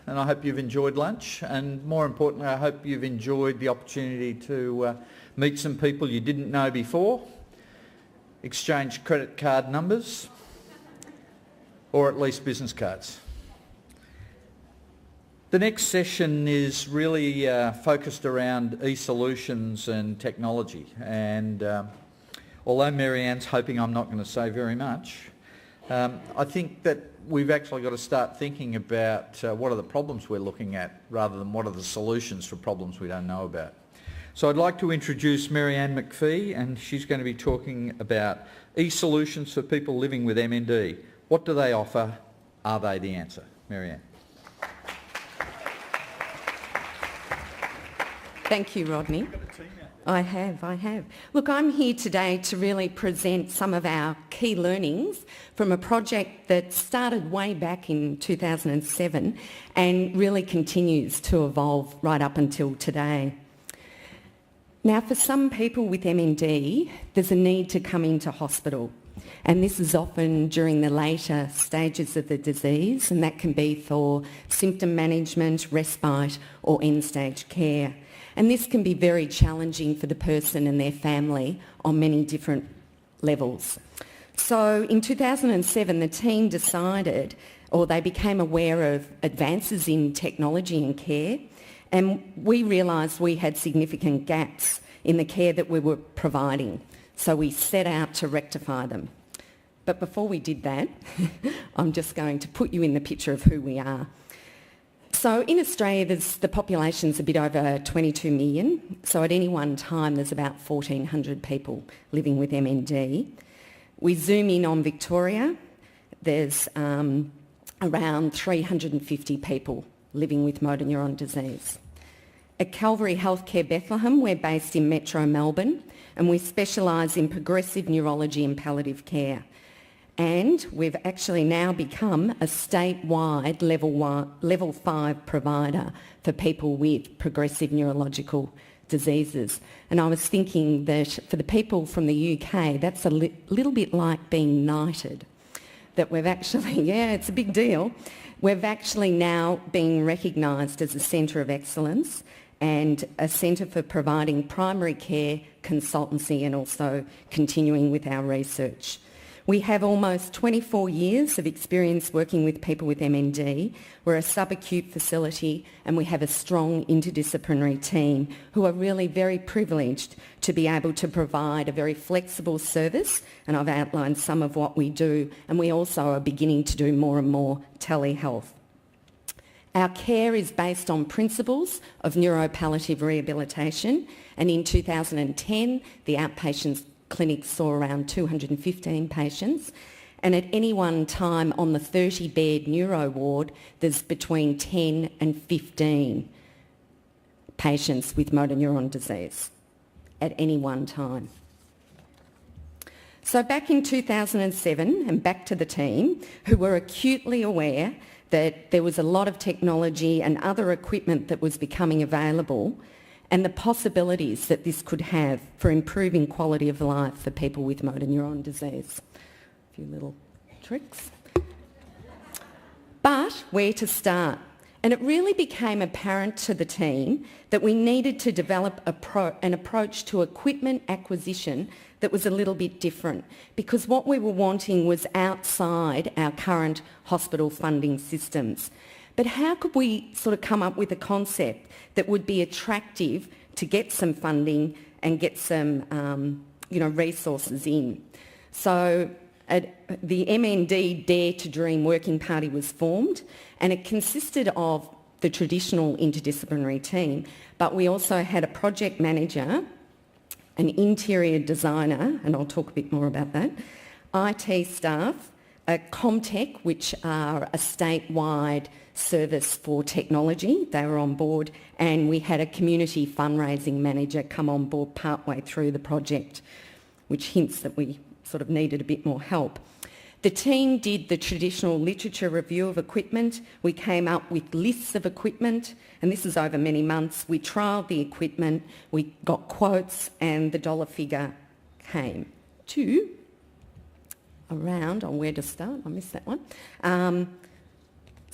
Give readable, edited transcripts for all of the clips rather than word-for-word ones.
and I hope you've enjoyed lunch, and more importantly I hope you've enjoyed the opportunity to meet some people you didn't know before, exchange credit card numbers, or at least business cards. The next session is really focused around e-solutions and technology, and although Marianne's hoping I'm not going to say very much, I think that we've actually got to start thinking about what are the problems we're looking at rather than what are the solutions for problems we don't know about. So I'd like to introduce Marianne McPhee, and she's going to be talking about e-solutions for people living with MND. What do they offer? Are they the answer? Marianne. Thank you, Rodney. I have. Look, I'm here today to really present some of our key learnings from a project that started way back in 2007 and really continues to evolve right up until today. Now, for some people with MND, there's a need to come into hospital, and this is often during the later stages of the disease, and that can be for symptom management, respite or end-stage care. And this can be very challenging for the person and their family on many different levels. So in 2007, the team decided, or they became aware of advances in technology and care, and we realised we had significant gaps in the care that we were providing. So we set out to rectify them. But before we did that, I'm just going to put you in the picture of who we are. So in Australia, the population's a bit over 22 million. So at any one time, there's about 1,400 people living with MND. We zoom in on Victoria. There's around 350 people living with motor neuron disease. At Calvary Healthcare Bethlehem, we're based in Metro Melbourne, and we specialise in progressive neurology and palliative care. And we've actually now become a statewide level 5 provider for people with progressive neurological diseases. And I was thinking that for the people from the UK, that's a little bit like being knighted. That we've actually, it's a big deal. We've actually now been recognised as a centre of excellence and a centre for providing primary care, consultancy and also continuing with our research. We have almost 24 years of experience working with people with MND. We're a subacute facility and we have a strong interdisciplinary team who are really very privileged to be able to provide a very flexible service, and I've outlined some of what we do, and we also are beginning to do more and more telehealth. Our care is based on principles of neuropalliative rehabilitation, and in 2010 the outpatients clinic saw around 215 patients, and at any one time on the 30-bed neuro ward there's between 10 and 15 patients with motor neuron disease at any one time. So back in 2007, and back to the team, who were acutely aware that there was a lot of technology and other equipment that was becoming available, and the possibilities that this could have for improving quality of life for people with motor neuron disease. A few little tricks. But where to start? And it really became apparent to the team that we needed to develop an approach to equipment acquisition that was a little bit different, because what we were wanting was outside our current hospital funding systems. But how could we sort of come up with a concept that would be attractive to get some funding and get some resources in? So the MND Dare to Dream Working Party was formed, and it consisted of the traditional interdisciplinary team, but we also had a project manager, an interior designer, and I'll talk a bit more about that, IT staff, a Comtech, which are a statewide service for technology. They were on board, and we had a community fundraising manager come on board partway through the project, which hints that we sort of needed a bit more help. The team did the traditional literature review of equipment. We came up with lists of equipment, and this is over many months. We trialled the equipment, we got quotes, and the dollar figure came to around, on where to start, I missed that one,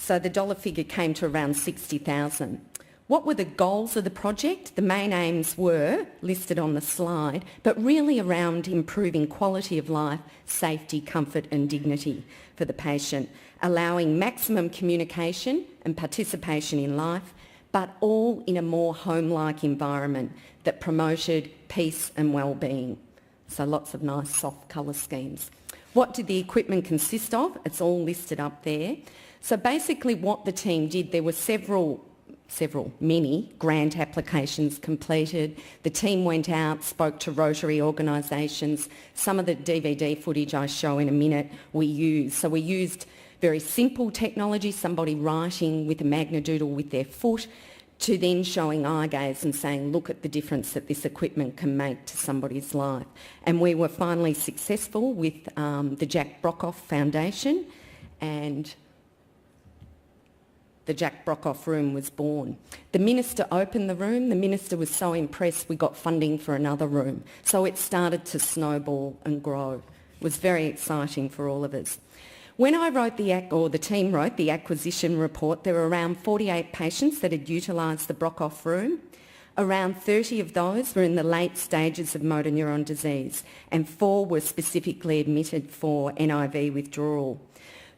So the dollar figure came to around 60,000. What were the goals of the project? The main aims were listed on the slide, but really around improving quality of life, safety, comfort and dignity for the patient, allowing maximum communication and participation in life, but all in a more home-like environment that promoted peace and well-being. So lots of nice soft colour schemes. What did the equipment consist of? It's all listed up there. So basically what the team did, there were many grant applications completed. The team went out, spoke to Rotary organisations. Some of the DVD footage I show in a minute we used. So we used very simple technology, somebody writing with a Magnadoodle with their foot, to then showing eye gaze and saying, look at the difference that this equipment can make to somebody's life. And we were finally successful with the Jack Brockhoff Foundation, and the Jack Brockhoff room was born. The minister opened the room. The minister was so impressed we got funding for another room. So it started to snowball and grow. It was very exciting for all of us. When I wrote the team wrote the acquisition report, there were around 48 patients that had utilised the Brockhoff room. Around 30 of those were in the late stages of motor neuron disease, and 4 were specifically admitted for NIV withdrawal.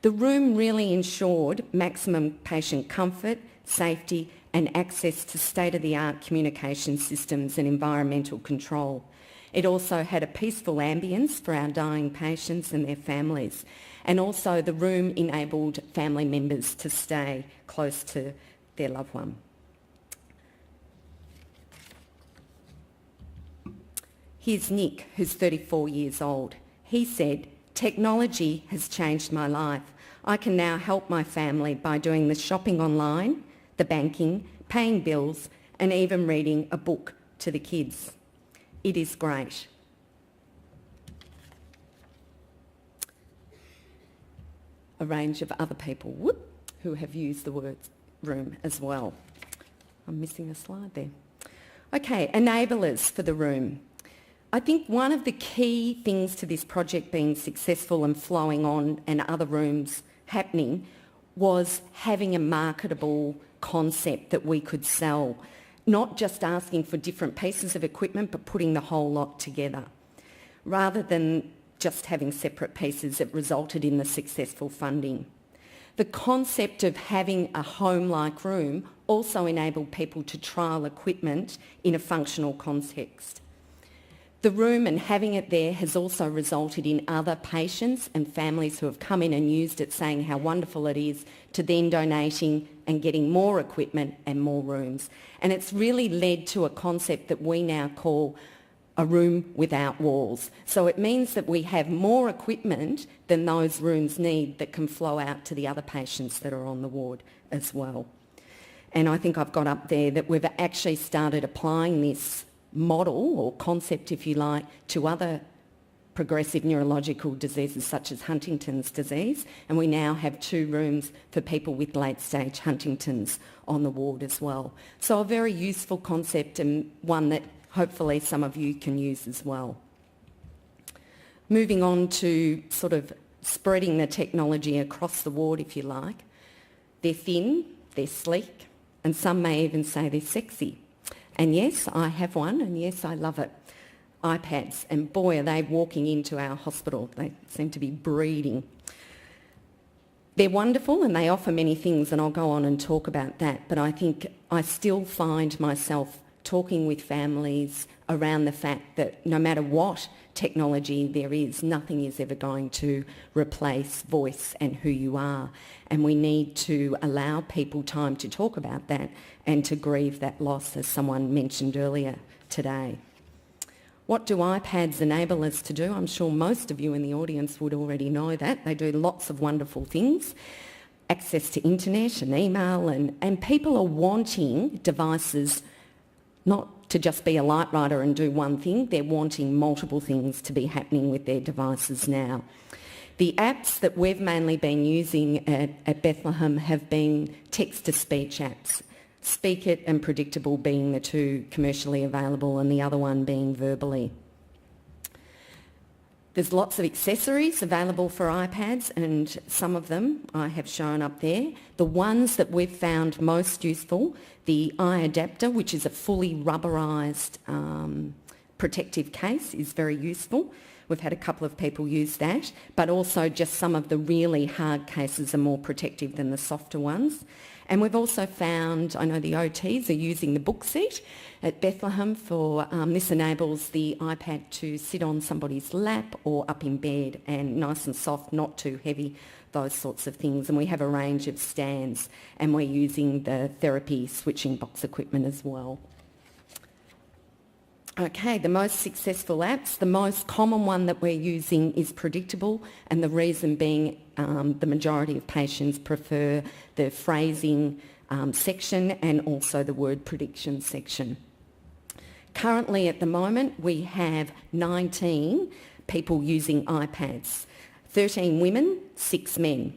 The room really ensured maximum patient comfort, safety and access to state-of-the-art communication systems and environmental control. It also had a peaceful ambience for our dying patients and their families. And also the room enabled family members to stay close to their loved one. Here's Nick, who's 34 years old. He said, "Technology has changed my life. I can now help my family by doing the shopping online, the banking, paying bills, and even reading a book to the kids. It is great." A range of other people who have used the word room as well. I'm missing a slide there. Okay, enablers for the room. I think one of the key things to this project being successful and flowing on and other rooms happening was having a marketable concept that we could sell, not just asking for different pieces of equipment but putting the whole lot together. Rather than just having separate pieces, it resulted in the successful funding. The concept of having a home-like room also enabled people to trial equipment in a functional context. The room and having it there has also resulted in other patients and families who have come in and used it saying how wonderful it is, to then donating and getting more equipment and more rooms. And it's really led to a concept that we now call a room without walls. So it means that we have more equipment than those rooms need that can flow out to the other patients that are on the ward as well. And I think I've got up there that we've actually started applying this model or concept, if you like, to other progressive neurological diseases such as Huntington's disease, and we now have 2 rooms for people with late-stage Huntington's on the ward as well. So a very useful concept and one that hopefully some of you can use as well. Moving on to sort of spreading the technology across the ward, if you like. They're thin, they're sleek, and some may even say they're sexy. And yes, I have one, and yes, I love it. iPads, and boy, are they walking into our hospital. They seem to be breeding. They're wonderful and they offer many things, and I'll go on and talk about that, but I think I still find myself talking with families around the fact that no matter what technology there is, nothing is ever going to replace voice and who you are. And we need to allow people time to talk about that and to grieve that loss, as someone mentioned earlier today. What do iPads enable us to do? I'm sure most of you in the audience would already know that. They do lots of wonderful things. Access to internet and email, and people are wanting devices not to just be a light writer and do one thing. They're wanting multiple things to be happening with their devices now. The apps that we've mainly been using at Bethlehem have been text-to-speech apps. Speak It and Predictable being the 2 commercially available, and the other one being Verbally. There's lots of accessories available for iPads, and some of them I have shown up there. The ones that we've found most useful, the iAdapter, which is a fully rubberised protective case, is very useful. We've had a couple of people use that, but also just some of the really hard cases are more protective than the softer ones. And we've also found, I know the OTs are using the book seat at Bethlehem for, this enables the iPad to sit on somebody's lap or up in bed, and nice and soft, not too heavy, those sorts of things. And we have a range of stands, and we're using the therapy switching box equipment as well. Okay, the most successful apps. The most common one that we're using is Predictable, and the reason being the majority of patients prefer the phrasing section and also the word prediction section. Currently at the moment we have 19 people using iPads, 13 women, 6 men.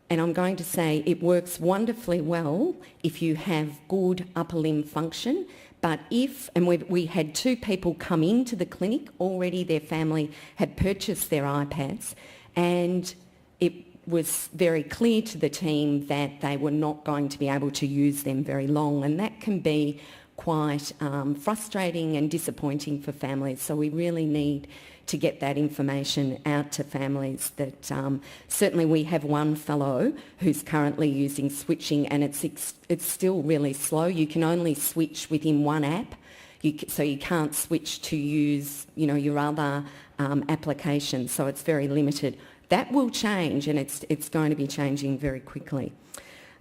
And I'm going to say it works wonderfully well if you have good upper limb function. But we had 2 people come into the clinic already, their family had purchased their iPads, and it was very clear to the team that they were not going to be able to use them very long, and that can be quite frustrating and disappointing for families. So we really need to get that information out to families that certainly we have one fellow who's currently using switching, and it's still really slow. You can only switch within one app, so you can't switch to use your other applications, so it's very limited. That will change, and it's going to be changing very quickly.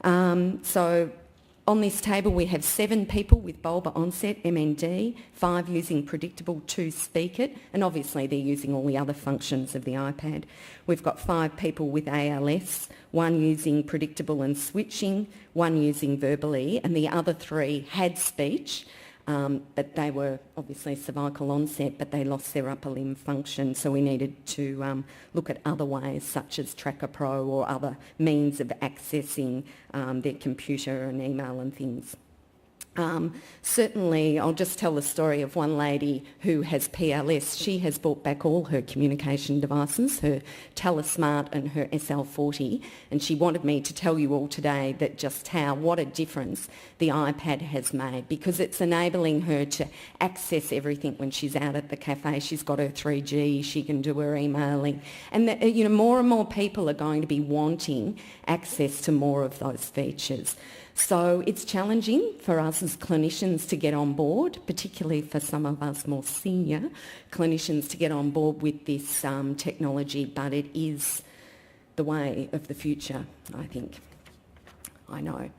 So on this table we have 7 people with bulbar onset MND, 5 using Predictable, 2 speak it, and obviously they're using all the other functions of the iPad. We've got 5 people with ALS, 1 using Predictable and switching, 1 using verbally, and the other 3 had speech, but they were obviously cervical onset, but they lost their upper limb function, so we needed to look at other ways such as Tracker Pro or other means of accessing their computer and email and things. Certainly, I'll just tell the story of one lady who has PLS. She has brought back all her communication devices, her Telesmart and her SL40, and she wanted me to tell you all today that what a difference the iPad has made, because it's enabling her to access everything when she's out at the cafe. She's got her 3G, she can do her emailing, and more and more people are going to be wanting access to more of those features. So it's challenging for us as clinicians to get on board, particularly for some of us more senior clinicians to get on board with this technology, but it is the way of the future, I think. I know.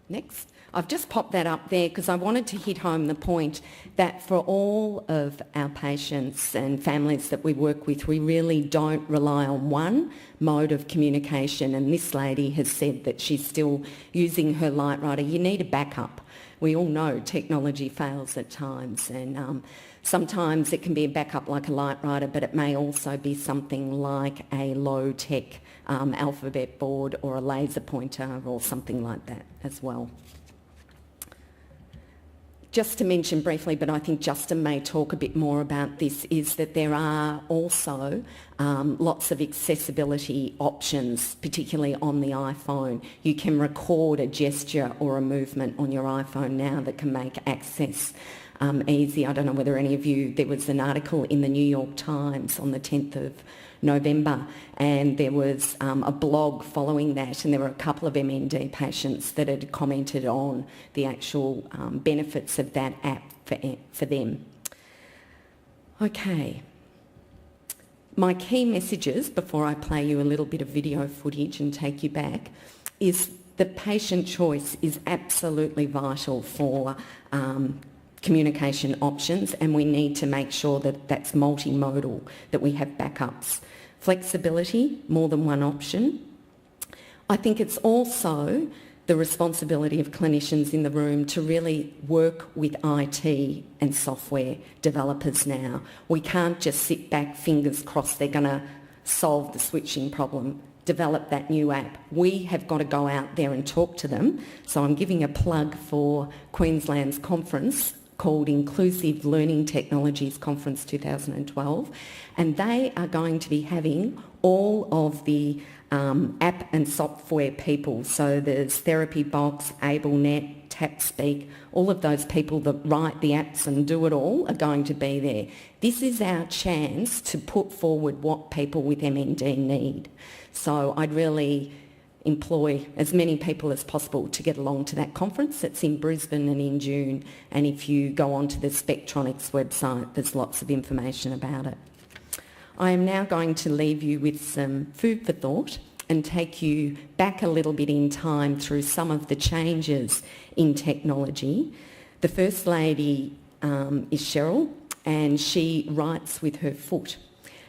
Next. I've just popped that up there because I wanted to hit home the point that for all of our patients and families that we work with, we really don't rely on one mode of communication, and this lady has said that she's still using her Lightrider. You need a backup. We all know technology fails at times, and sometimes it can be a backup like a Lightrider, but it may also be something like a low-tech alphabet board or a laser pointer or something like that as well. Just to mention briefly, but I think Justin may talk a bit more about this, is that there are also lots of accessibility options, particularly on the iPhone. You can record a gesture or a movement on your iPhone now that can make access easy. I don't know whether any of you, there was an article in the New York Times on the 10th of November, and there was a blog following that, and there were a couple of MND patients that had commented on the actual benefits of that app for them. Okay. My key messages, before I play you a little bit of video footage and take you back, is that patient choice is absolutely vital for communication options, and we need to make sure that that's multimodal, that we have backups. Flexibility, more than one option. I think it's also the responsibility of clinicians in the room to really work with IT and software developers now. We can't just sit back, fingers crossed they're going to solve the switching problem, develop that new app. We have got to go out there and talk to them. So I'm giving a plug for Queensland's conference called Inclusive Learning Technologies Conference 2012, and they are going to be having all of the app and software people. So there's TherapyBox, AbleNet, TapSpeak, all of those people that write the apps and do it all are going to be there. This is our chance to put forward what people with MND need. So I'd really employ as many people as possible to get along to that conference. It's in Brisbane and in June, and if you go onto the Spectronics website, there's lots of information about it. I am now going to leave you with some food for thought and take you back a little bit in time through some of the changes in technology. The First Lady is Cheryl, and she writes with her foot.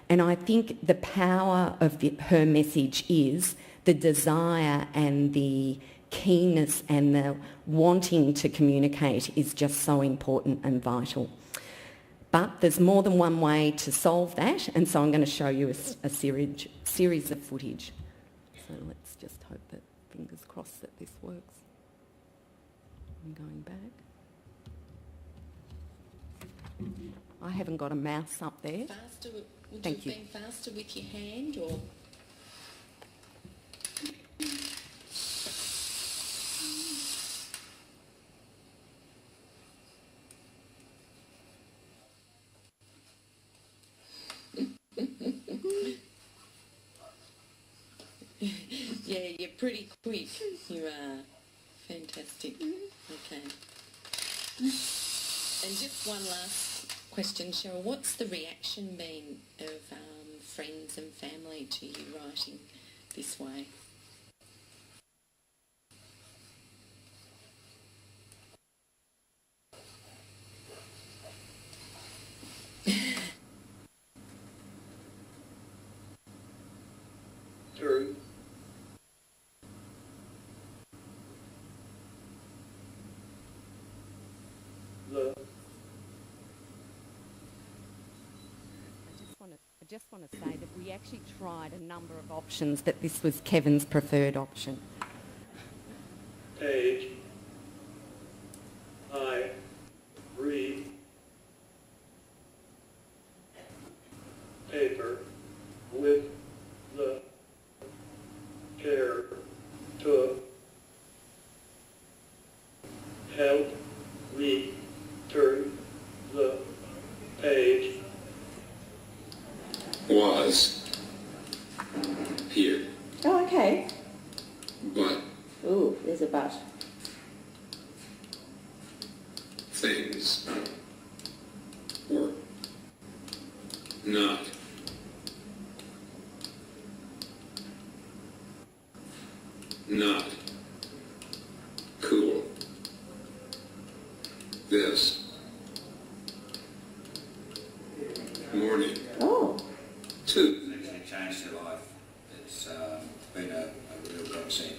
And I think the power of her message is the desire and the keenness and the wanting to communicate is just so important and vital. But there's more than one way to solve that, and so I'm going to show you a series of footage. So let's just hope that, fingers crossed, that this works. I'm going back. I haven't got a mouse up there. Faster, would Thank you you. have been faster with your hand, or...? Yeah, you're pretty quick. You are. Fantastic. Okay. And just one last question, Cheryl. What's the reaction been of friends and family to you writing this way? True. I just want to say that we actually tried a number of options, but this was Kevin's preferred option. Page. I read. Paper with the care to help me turn the page. Was here, Oh, okay. but Ooh, there's a but. things were not cool. This morning, Oh, too. It's actually changed their life. It's been a real godsend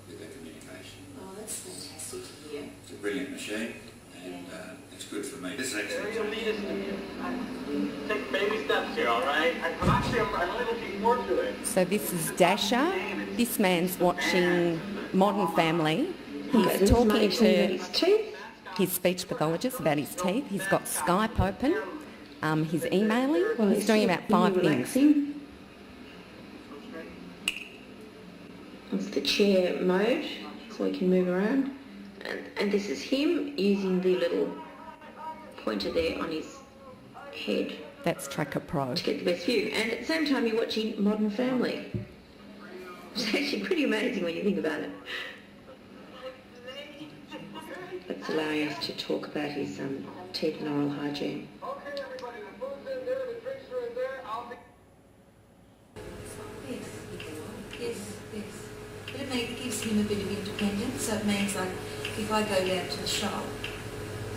with their communication. Oh, that's fantastic to hear. It's a brilliant machine, and it's good for me. This is actually You'll lead us to take baby steps here, all right? I'm really looking forward to it. So this is Dasher. This man's watching Modern Family. He's talking to his teeth. his speech pathologist about his teeth. He's got Skype open. He's emailing. He's doing about 5 things. Relaxing. It's the chair mode, so he can move around. And this is him using the little pointer there on his head That's Tracker Pro. to get the best view. And at the same time, you're watching Modern Family. It's actually pretty amazing when you think about it. That's allowing us to talk about his teeth and oral hygiene. Okay, everybody, the food's in there, the drinks are in there. I'll be... Yes, yes. But it gives him a bit of independence, so it means like if I go down to the shop,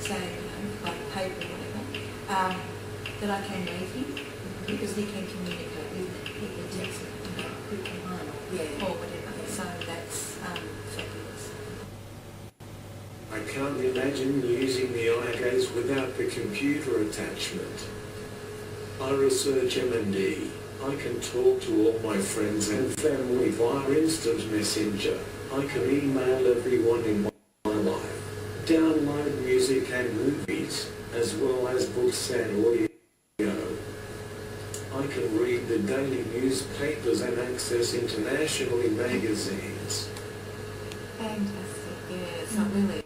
say, like paper or whatever, that I can leave him because he can communicate with it. He can text it, who can home, or whatever. So that's fabulous. I can't imagine using the iGaze without the computer attachment. I research M&D. I can talk to all my friends and family via instant messenger. I can email everyone in my life. download music and movies, as well as books and audio. I can read the daily newspapers and access internationally magazines. Fantastic, yeah, it's not really...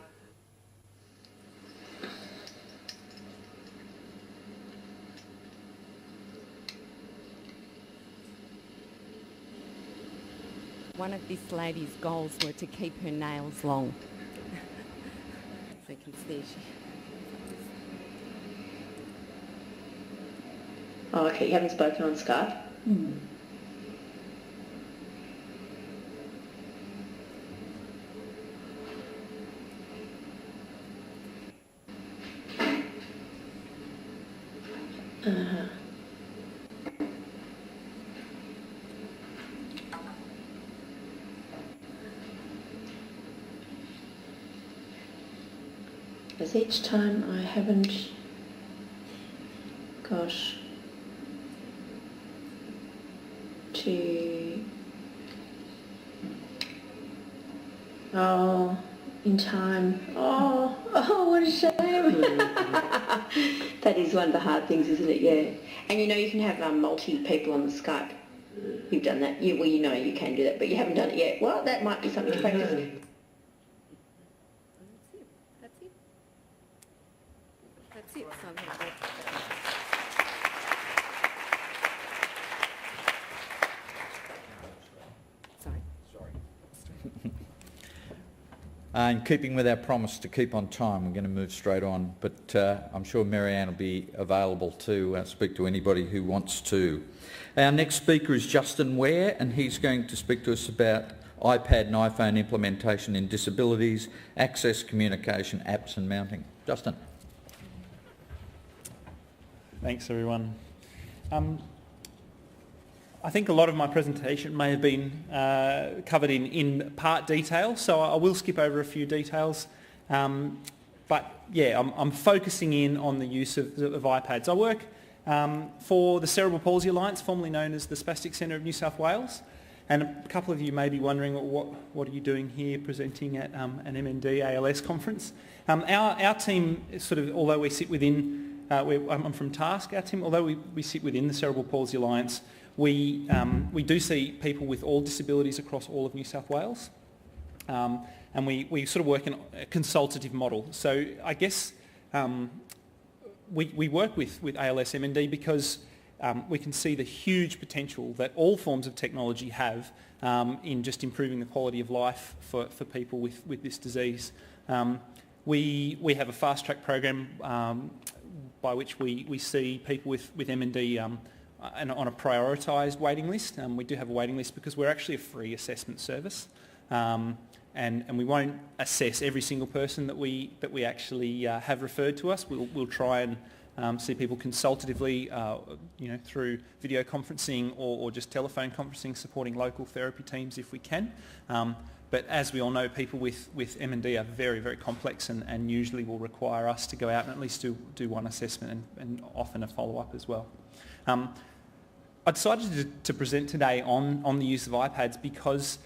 One of this lady's goals were to keep her nails long. So you can see she... Oh, okay, you haven't spoken on Skype? Uh-huh. As each time I haven't... Gosh... Oh, in time. Oh, what a shame. That is one of the hard things, isn't it? Yeah. And you know you can have multi people on the Skype. You've done that. You know you can do that, but you haven't done it yet. Well, that might be something to practice. That's it. That's it. In keeping with our promise to keep on time, we're going to move straight on, but I'm sure Marianne will be available to speak to anybody who wants to. Our next speaker is Justin Ware, and he's going to speak to us about iPad and iPhone implementation in disabilities, access, communication, apps and mounting. Justin. Thanks everyone. I think a lot of my presentation may have been covered in part detail, so I will skip over a few details. But yeah, I'm focusing in on the use of iPads. I work for the Cerebral Palsy Alliance, formerly known as the Spastic Centre of New South Wales. And a couple of you may be wondering, what are you doing here presenting at an MND ALS conference? Our team, sort of, although we sit within, I'm from TASC, our team, although we sit within the Cerebral Palsy Alliance, we do see people with all disabilities across all of New South Wales. And we sort of work in a consultative model. So I guess we work with ALS MND because we can see the huge potential that all forms of technology have in just improving the quality of life for people with this disease. We have a fast track program by which we see people with MND on a prioritised waiting list. We do have a waiting list because we're actually a free assessment service. And we won't assess every single person that we actually have referred to us. We'll try and see people consultatively, through video conferencing or just telephone conferencing, supporting local therapy teams if we can. But as we all know, people with MND are very, very complex and usually will require us to go out and at least do one assessment and often a follow-up as well. I decided to present today on the use of iPads because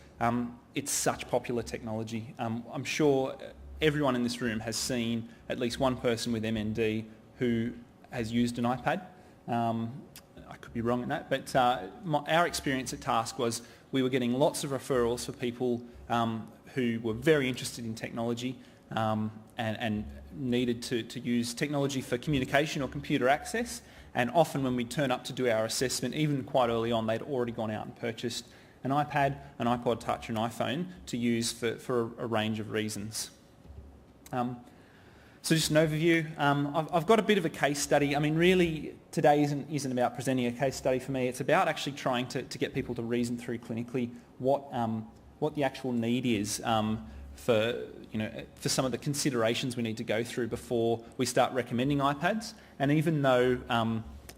it's such popular technology. I'm sure everyone in this room has seen at least one person with MND who has used an iPad. I could be wrong in that, but our experience at TASC was we were getting lots of referrals for people who were very interested in technology and needed to use technology for communication or computer access. And often when we turn up to do our assessment, even quite early on, they'd already gone out and purchased an iPad, an iPod Touch, an iPhone to use for a range of reasons. So just an overview. I've got a bit of a case study. I mean, really, today isn't about presenting a case study for me. It's about actually trying to get people to reason through clinically what the actual need is for some of the considerations we need to go through before we start recommending iPads. And even though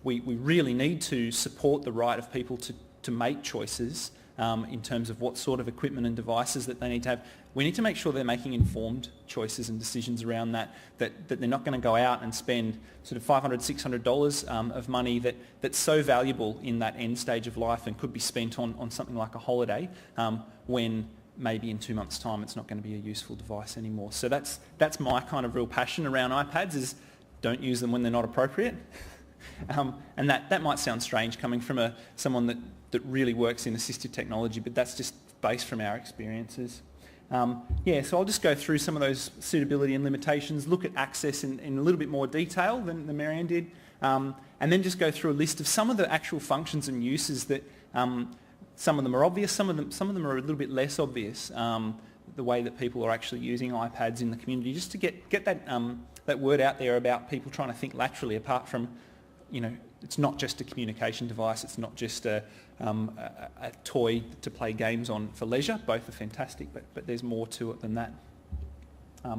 we really need to support the right of people to make choices in terms of what sort of equipment and devices that they need to have, we need to make sure they're making informed choices and decisions around that they're not going to go out and spend sort of $500, $600 of money that's so valuable in that end stage of life and could be spent on something like a holiday when maybe in 2 months' time it's not going to be a useful device anymore. So that's my kind of real passion around iPads, is don't use them when they're not appropriate. And that might sound strange coming from someone that really works in assistive technology, but that's just based from our experiences. So I'll just go through some of those suitability and limitations, look at access in a little bit more detail than Marianne did, and then just go through a list of some of the actual functions and uses that some of them are obvious, some of them are a little bit less obvious, the way that people are actually using iPads in the community, just to get that word out there about people trying to think laterally, apart from, it's not just a communication device, it's not just a toy to play games on for leisure. Both are fantastic, but there's more to it than that. I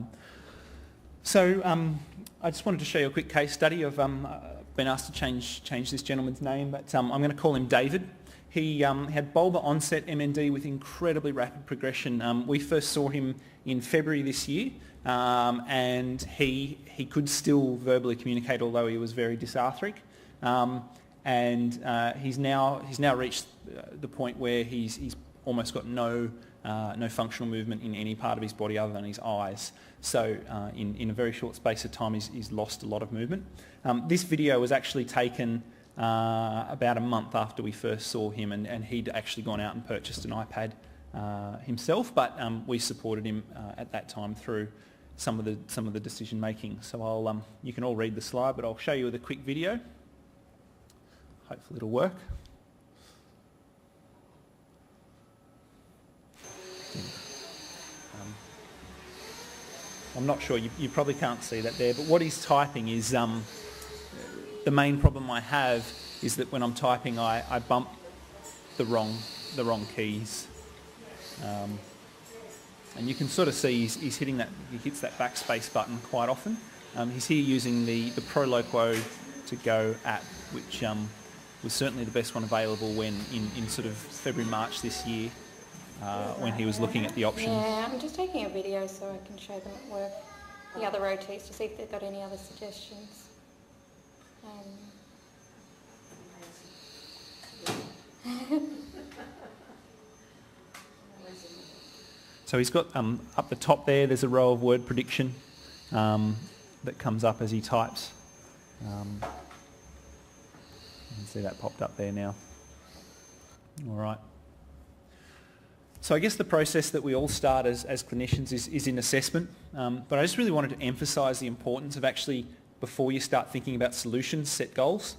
just wanted to show you a quick case study of, been asked to change this gentleman's name, but I'm going to call him David. He had bulbar onset MND with incredibly rapid progression. We first saw him in February this year, and he could still verbally communicate, although he was very dysarthric. He's now reached the point where he's almost got no functional movement in any part of his body other than his eyes. So in a very short space of time, he's lost a lot of movement. This video was actually taken about a month after we first saw him, and he'd actually gone out and purchased an iPad himself, but we supported him at that time through some of the decision making. So you can all read the slide, but I'll show you with a quick video. Hopefully it'll work. I'm not sure, you probably can't see that there, but what he's typing is, the main problem I have is that when I'm typing I bump the wrong keys. And you can sort of see he's hitting that, he hits that backspace button quite often. He's here using the ProLoquo to go app, which was certainly the best one available when in sort of February, March this year, when he was looking at the options. Yeah, I'm just taking a video so I can show them at work, the other OTs, to see if they've got any other suggestions. So he's got up the top there's a row of word prediction that comes up as he types. You can see that popped up there now. All right. So I guess the process that we all start as clinicians is in assessment, but I just really wanted to emphasise the importance of actually, before you start thinking about solutions, set goals.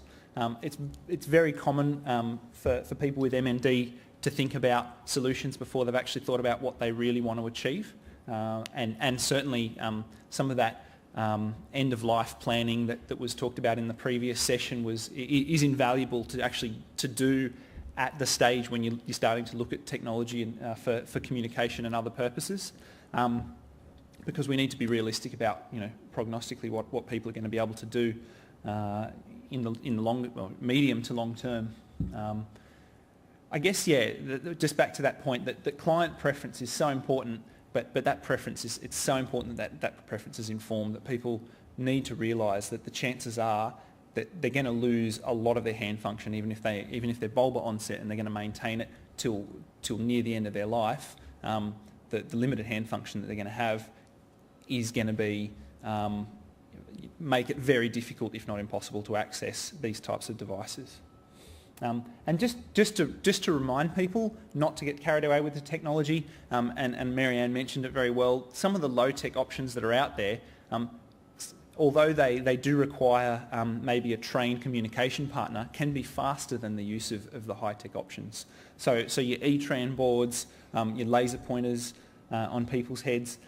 It's very common for people with MND to think about solutions before they've actually thought about what they really want to achieve, and certainly some of that end of life planning that was talked about in the previous session is invaluable to do at the stage when you're starting to look at technology and, for communication and other purposes, because we need to be realistic about prognostically what people are going to be able to do in the medium to long term. I guess just back to that point that client preference is so important, but that preference it's so important that preference is informed, that people need to realise that the chances are that they're going to lose a lot of their hand function, even if they're bulbar onset, and they're going to maintain it till near the end of their life. The limited hand function that they're going to have is going to be make it very difficult, if not impossible, to access these types of devices. And just to remind people not to get carried away with the technology, and Marianne mentioned it very well, some of the low-tech options that are out there, although they do require maybe a trained communication partner, can be faster than the use of the high-tech options. So your E-Tran boards, your laser pointers on people's heads,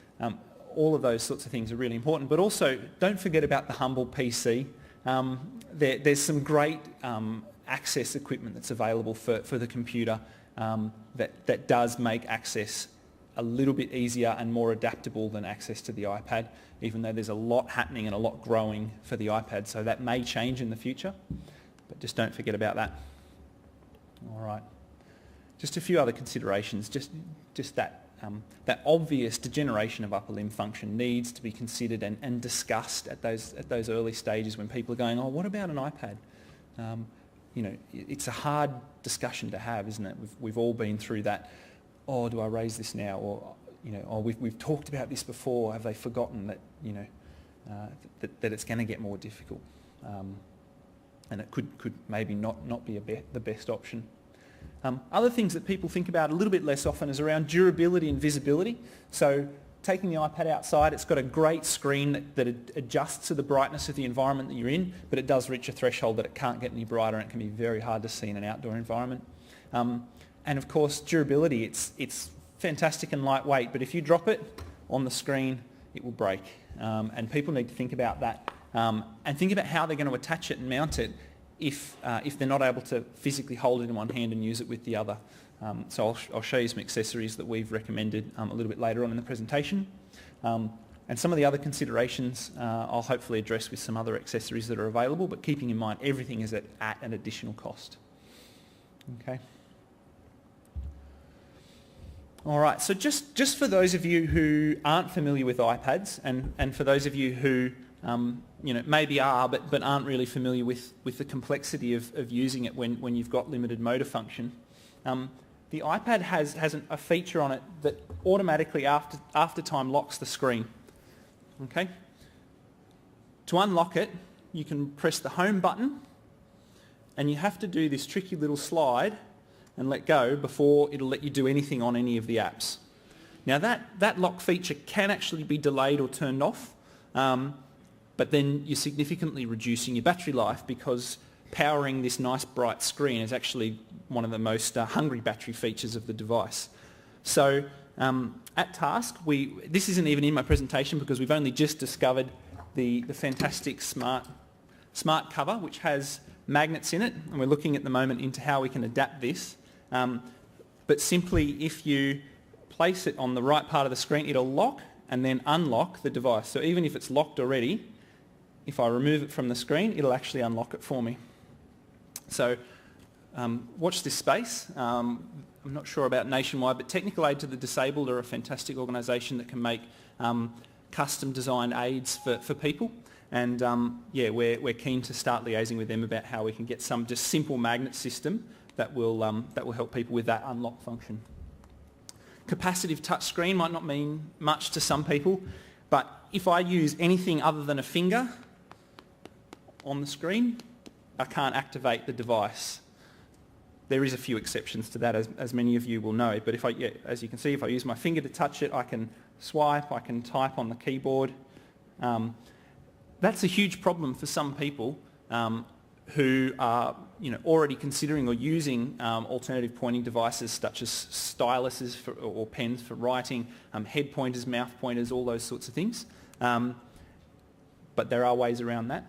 all of those sorts of things are really important. But also, don't forget about the humble PC. There's some great access equipment that's available for the computer that does make access a little bit easier and more adaptable than access to the iPad, even though there's a lot happening and a lot growing for the iPad, so that may change in the future, but just don't forget about that. All right. Just a few other considerations. Just that obvious degeneration of upper limb function needs to be considered and discussed at those early stages when people are going, oh, what about an iPad? It's a hard discussion to have, isn't it? We've all been through that oh, do I raise this now? Or, oh, we've talked about this before. Have they forgotten that, that it's going to get more difficult? And it could maybe not be the best option. Other things that people think about a little bit less often is around durability and visibility. So taking the iPad outside, it's got a great screen that adjusts to the brightness of the environment that you're in, but it does reach a threshold that it can't get any brighter, and it can be very hard to see in an outdoor environment. And of course, durability, it's fantastic and lightweight, but if you drop it on the screen, it will break. And people need to think about that and think about how they're going to attach it and mount it if they're not able to physically hold it in one hand and use it with the other. So I'll show you some accessories that we've recommended a little bit later on in the presentation. And some of the other considerations I'll hopefully address with some other accessories that are available, but keeping in mind everything is at an additional cost. Okay. All right, so just for those of you who aren't familiar with iPads, and for those of you who maybe are but aren't really familiar with the complexity of using it when you've got limited motor function, the iPad has a feature on it that automatically after time locks the screen. Okay. To unlock it, you can press the home button, and you have to do this tricky little slide and let go before it'll let you do anything on any of the apps. Now that lock feature can actually be delayed or turned off, but then you're significantly reducing your battery life, because powering this nice bright screen is actually one of the most hungry battery features of the device. So at Task, this isn't even in my presentation because we've only just discovered the fantastic smart cover, which has magnets in it, and we're looking at the moment into how we can adapt this. But simply, if you place it on the right part of the screen, it'll lock and then unlock the device. So even if it's locked already, if I remove it from the screen, it'll actually unlock it for me. So watch this space. I'm not sure about nationwide, but Technical Aid to the Disabled are a fantastic organisation that can make custom designed aids for people. And we're keen to start liaising with them about how we can get some just simple magnet system that will help people with that unlock function. Capacitive touchscreen might not mean much to some people, but if I use anything other than a finger on the screen, I can't activate the device. There is a few exceptions to that, as many of you will know, but as you can see, if I use my finger to touch it, I can swipe, I can type on the keyboard. That's a huge problem for some people who are already considering or using alternative pointing devices such as styluses or pens for writing, head pointers, mouth pointers, all those sorts of things. But there are ways around that.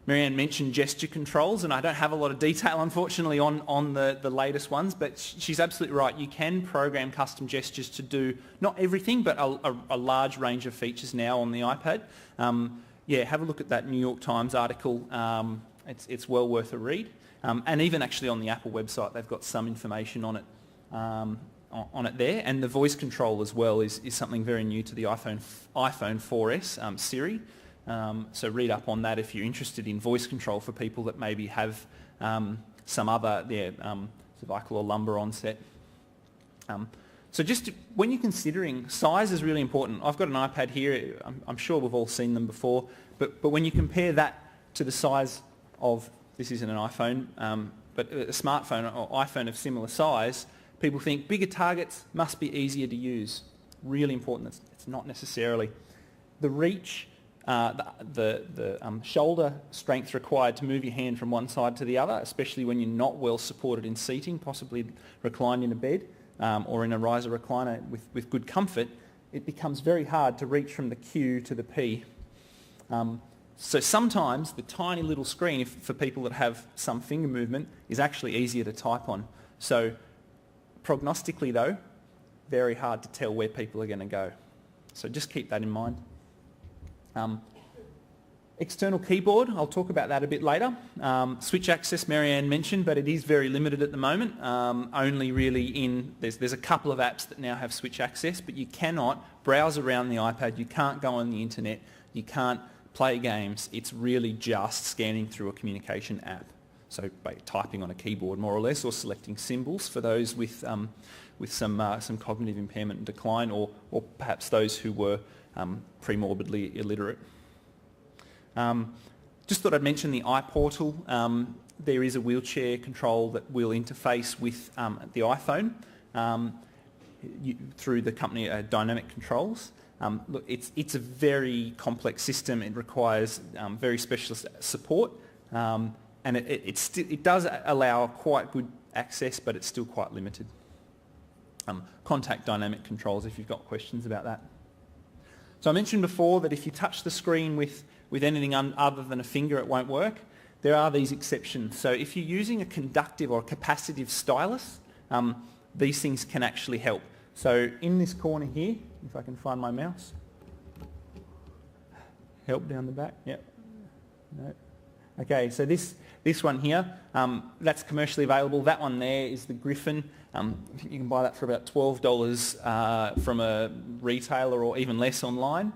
Marianne mentioned gesture controls, and I don't have a lot of detail, unfortunately, on the latest ones, but she's absolutely right. You can program custom gestures to do not everything, but a large range of features now on the iPad. Have a look at that New York Times article. It's well worth a read. And even actually on the Apple website, they've got some information on it there. And the voice control as well is something very new to the iPhone 4S, Siri. So read up on that if you're interested in voice control for people that maybe have some other cervical or lumbar onset. So just when you're considering, size is really important. I've got an iPad here. I'm sure we've all seen them before. But when you compare that to the size of, this isn't an iPhone, but a smartphone or iPhone of similar size, people think bigger targets must be easier to use. Really important. It's not necessarily. The reach, the shoulder strength required to move your hand from one side to the other, especially when you're not well supported in seating, possibly reclined in a bed or in a riser recliner with good comfort, it becomes very hard to reach from the Q to the P. So sometimes the tiny little screen, for people that have some finger movement, is actually easier to type on. So prognostically though, very hard to tell where people are going to go. So just keep that in mind. External keyboard, I'll talk about that a bit later. Switch access, Marianne mentioned, but it is very limited at the moment. Only really there's a couple of apps that now have switch access, but you cannot browse around the iPad, you can't go on the internet, you can't play games. It's really just scanning through a communication app. So by typing on a keyboard more or less, or selecting symbols for those with with some cognitive impairment and decline, or perhaps those who were pre-morbidly illiterate. Just thought I'd mention the iPortal. There is a wheelchair control that will interface with the iPhone through the company Dynamic Controls. Look, it's a very complex system. It requires very specialist support, and it does allow quite good access, but it's still quite limited. Contact Dynamic Controls if you've got questions about that. So I mentioned before that if you touch the screen with anything other than a finger, it won't work. There are these exceptions. So if you're using a conductive or a capacitive stylus, these things can actually help. So in this corner here, if I can find my mouse. Help down the back, yep. No. Okay, so this one here, that's commercially available. That one there is the Griffin. I think you can buy that for about $12 from a retailer or even less online.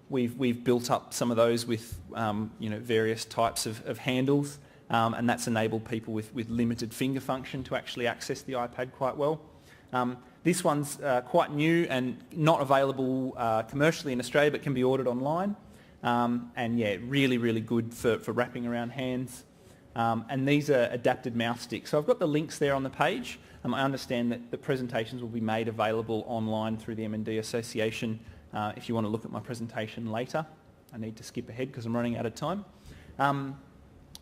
We've built up some of those with various types of handles, and that's enabled people with limited finger function to actually access the iPad quite well. This one's quite new and not available commercially in Australia, but can be ordered online. And yeah, really, really good for wrapping around hands. And these are adapted mouse sticks. So I've got the links there on the page. I understand that the presentations will be made available online through the M&D Association if you want to look at my presentation later. I need to skip ahead because I'm running out of time.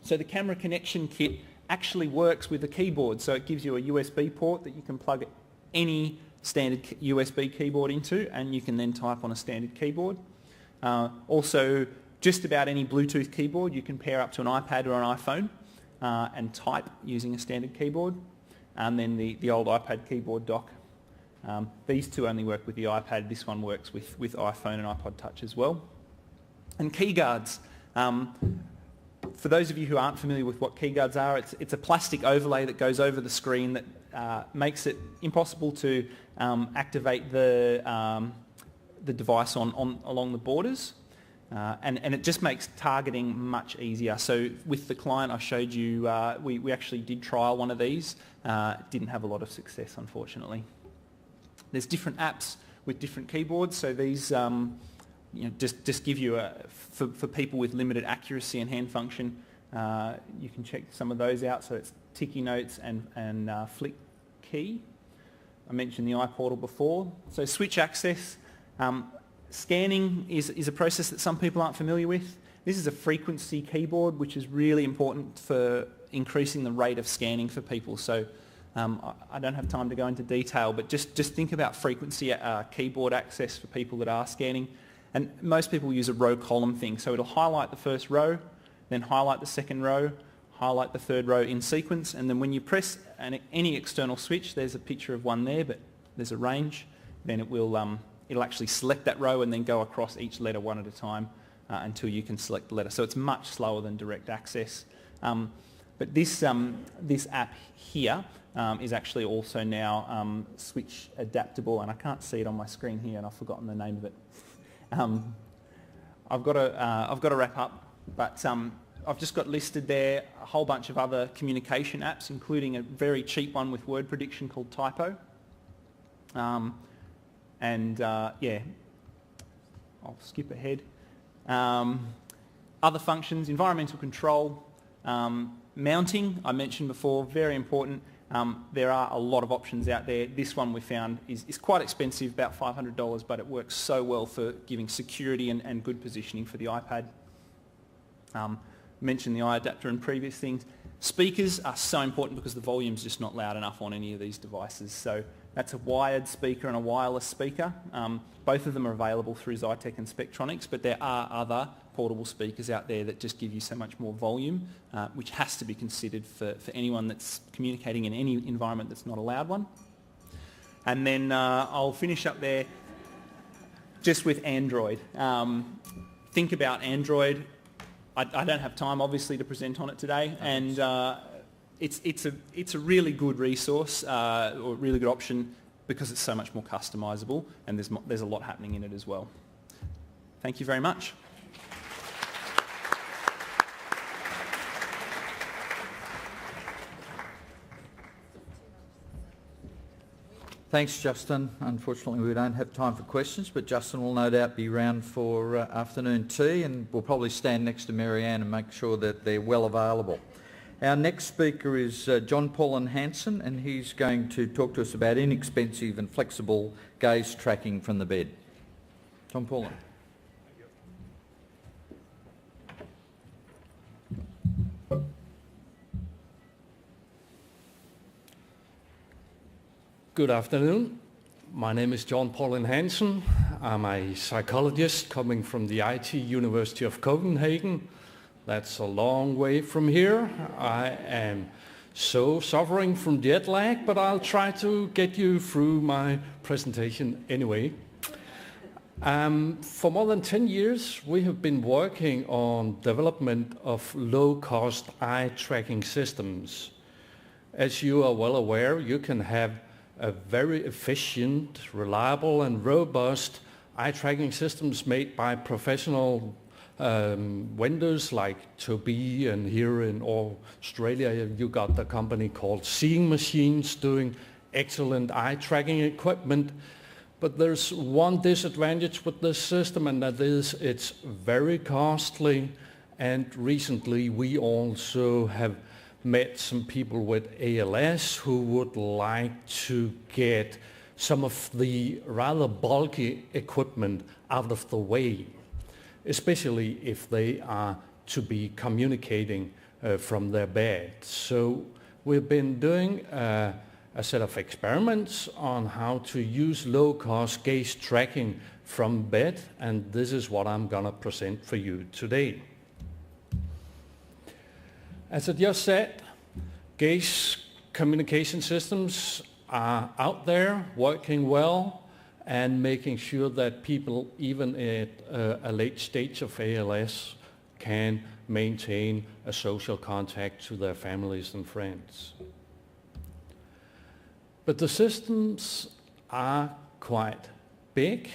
So the camera connection kit actually works with a keyboard. So it gives you a USB port that you can plug any standard USB keyboard into, and you can then type on a standard keyboard. Also, just about any Bluetooth keyboard you can pair up to an iPad or an iPhone and type using a standard keyboard. And then the old iPad keyboard dock. These two only work with the iPad. This one works with iPhone and iPod Touch as well. And key guards. For those of you who aren't familiar with what key guards are, it's a plastic overlay that goes over the screen that makes it impossible to activate the device along the borders. And it just makes targeting much easier. So with the client I showed you, we actually did trial one of these. Didn't have a lot of success, unfortunately. There's different apps with different keyboards. So these just give you for people with limited accuracy and hand function. You can check some of those out. So it's Tiki Notes and Flick Key. I mentioned the iPortal before. So switch access. Scanning is a process that some people aren't familiar with. This is a frequency keyboard, which is really important for increasing the rate of scanning for people. So I don't have time to go into detail, but just think about frequency keyboard access for people that are scanning. And most people use a row column thing. So it'll highlight the first row, then highlight the second row, highlight the third row in sequence, and then when you press any external switch, there's a picture of one there, but there's a range, then it will it'll actually select that row and then go across each letter one at a time until you can select the letter. So it's much slower than direct access. But this app here is actually also now switch adaptable, and I can't see it on my screen here, and I've forgotten the name of it. I've got to wrap up, but I've just got listed there a whole bunch of other communication apps, including a very cheap one with word prediction called Typo. Yeah, I'll skip ahead. Other functions, environmental control, mounting, I mentioned before, very important. There are a lot of options out there. This one we found is quite expensive, about $500, but it works so well for giving security and good positioning for the iPad. Mentioned the iAdapter and previous things. Speakers are so important because the volume's just not loud enough on any of these devices. So that's a wired speaker and a wireless speaker. Both of them are available through Zytec and Spectronics, but there are other portable speakers out there that just give you so much more volume, which has to be considered for anyone that's communicating in any environment that's not a loud one. And then I'll finish up there just with Android. Think about Android. I don't have time, obviously, to present on it today, and it's a really good resource or a really good option because it's so much more customisable, and there's a lot happening in it as well. Thank you very much. Thanks, Justin. Unfortunately, we don't have time for questions, but Justin will no doubt be round for afternoon tea, and we'll probably stand next to Marianne and make sure that they're well available. Our next speaker is John Paulin Hansen, and he's going to talk to us about inexpensive and flexible gaze tracking from the bed. John Paulin. Good afternoon. My name is John Paulin Hansen. I'm a psychologist coming from the IT University of Copenhagen. That's a long way from here. I am so suffering from jet lag, but I'll try to get you through my presentation anyway. For more than 10 years, we have been working on development of low-cost eye tracking systems. As you are well aware, you can have a very efficient, reliable and robust eye tracking systems made by professional vendors like Tobii, and here in Australia you got the company called Seeing Machines doing excellent eye tracking equipment. But there's one disadvantage with this system, and that is it's very costly, and recently we also have met some people with ALS who would like to get some of the rather bulky equipment out of the way, especially if they are to be communicating from their bed. So we've been doing a set of experiments on how to use low-cost gaze tracking from bed, and this is what I'm going to present for you today. As I just said, gaze communication systems are out there working well and making sure that people, even at a late stage of ALS, can maintain a social contact to their families and friends. But the systems are quite big,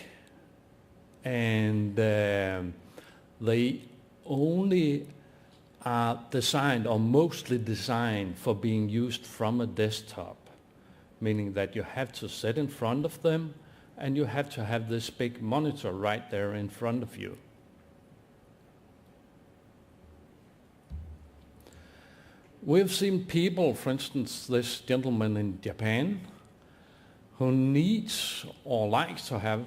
and they only are designed, or mostly designed, for being used from a desktop, meaning that you have to sit in front of them and you have to have this big monitor right there in front of you. We've seen people, for instance, this gentleman in Japan, who needs or likes to have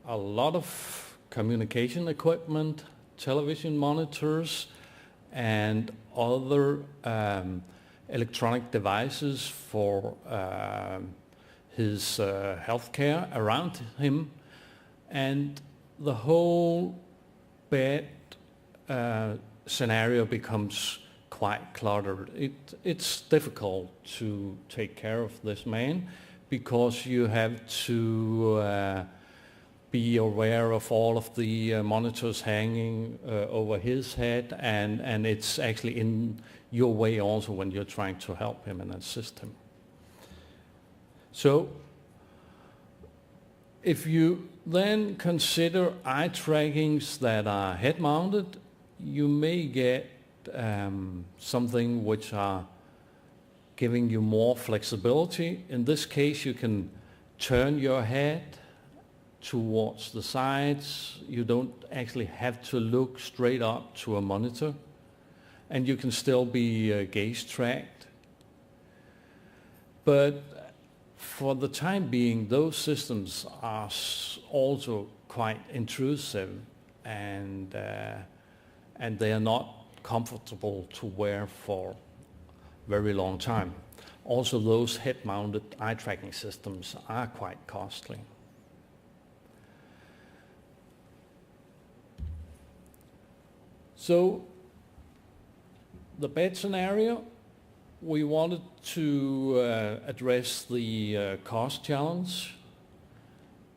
a lot of communication equipment, television monitors, and other electronic devices for his healthcare around him, and the whole bed scenario becomes quite cluttered. It's difficult to take care of this man because you have to be aware of all of the monitors hanging over his head, and it's actually in your way also when you're trying to help him and assist him. So if you then consider eye trackings that are head mounted, you may get something which are giving you more flexibility. In this case, you can turn your head towards the sides. You don't actually have to look straight up to a monitor, and you can still be gaze tracked. But for the time being, those systems are also quite intrusive, and they are not comfortable to wear for a very long time. Also, those head-mounted eye tracking systems are quite costly. So the bed scenario, we wanted to address the cost challenge,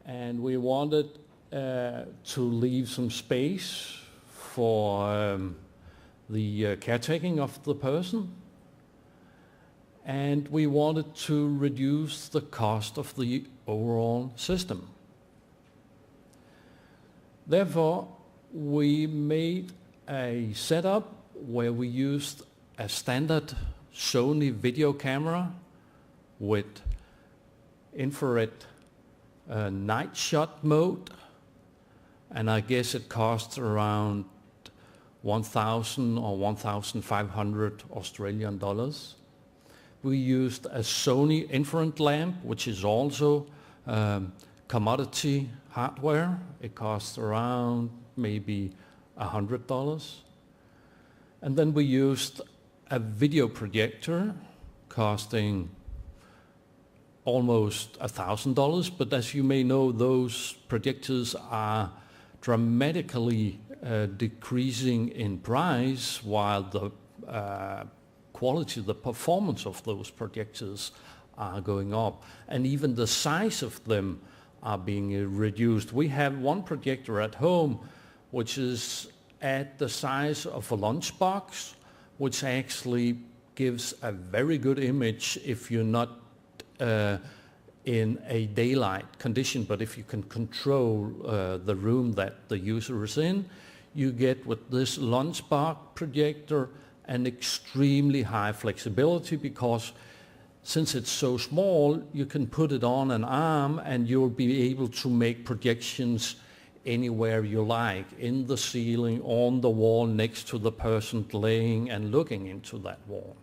and we wanted to leave some space for the caretaking of the person, and we wanted to reduce the cost of the overall system. Therefore, we made a setup where we used a standard Sony video camera with infrared night shot mode, and I guess it costs around 1,000 or 1,500 Australian dollars. We used a Sony infrared lamp, which is also commodity hardware. It costs around maybe $100. And then we used a video projector costing almost $1,000, but as you may know, those projectors are dramatically decreasing in price, while the quality, the performance of those projectors are going up, and even the size of them are being reduced. We have one projector at home which is at the size of a lunchbox, which actually gives a very good image if you're not in a daylight condition, but if you can control the room that the user is in, you get with this lunchbox projector an extremely high flexibility, because since it's so small, you can put it on an arm and you'll be able to make projections anywhere you like, in the ceiling, on the wall, next to the person laying and looking into that wall.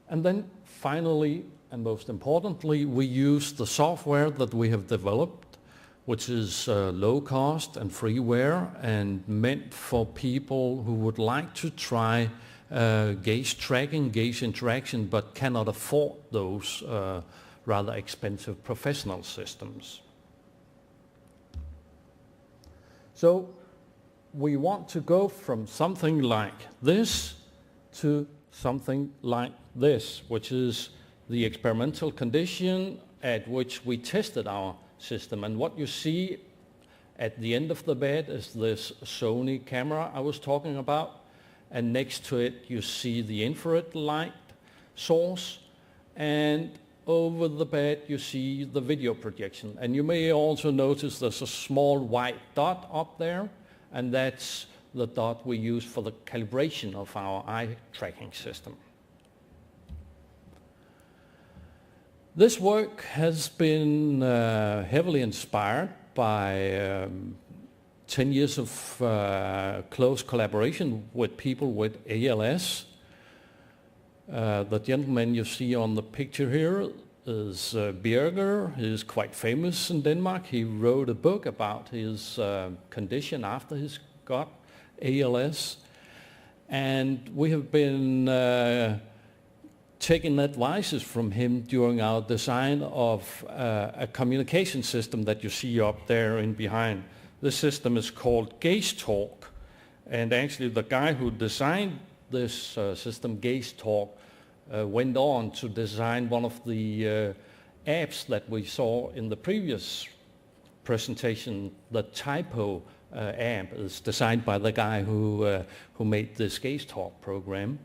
And then finally, and most importantly, we use the software that we have developed, which is low cost and freeware and meant for people who would like to try gaze tracking, gaze interaction, but cannot afford those rather expensive professional systems. So we want to go from something like this to something like this, which is the experimental condition at which we tested our system. And what you see at the end of the bed is this Sony camera I was talking about, and next to it you see the infrared light source, and over the bed you see the video projection. And you may also notice there's a small white dot up there, and that's the dot we use for the calibration of our eye tracking system. This work has been heavily inspired by 10 years of close collaboration with people with ALS. The gentleman you see on the picture here is Birger. He is quite famous in Denmark. He wrote a book about his condition after he got ALS. And we have been taking advices from him during our design of a communication system that you see up there in behind. This system is called GazeTalk, and actually the guy who designed this system, GazeTalk, went on to design one of the apps that we saw in the previous presentation. The Typo app is designed by the guy who made this GazeTalk program.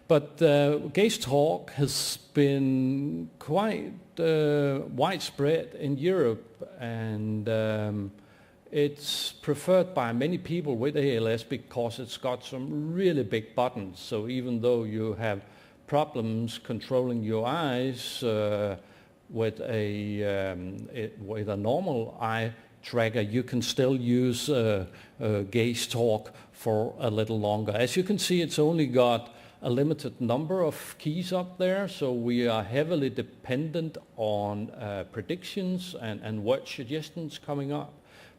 But GazeTalk has been quite widespread in Europe, and it's preferred by many people with ALS because it's got some really big buttons. So even though you have problems controlling your eyes with a normal eye tracker, you can still use GazeTalk for a little longer. As you can see, it's only got a limited number of keys up there, so we are heavily dependent on predictions and word suggestions coming up.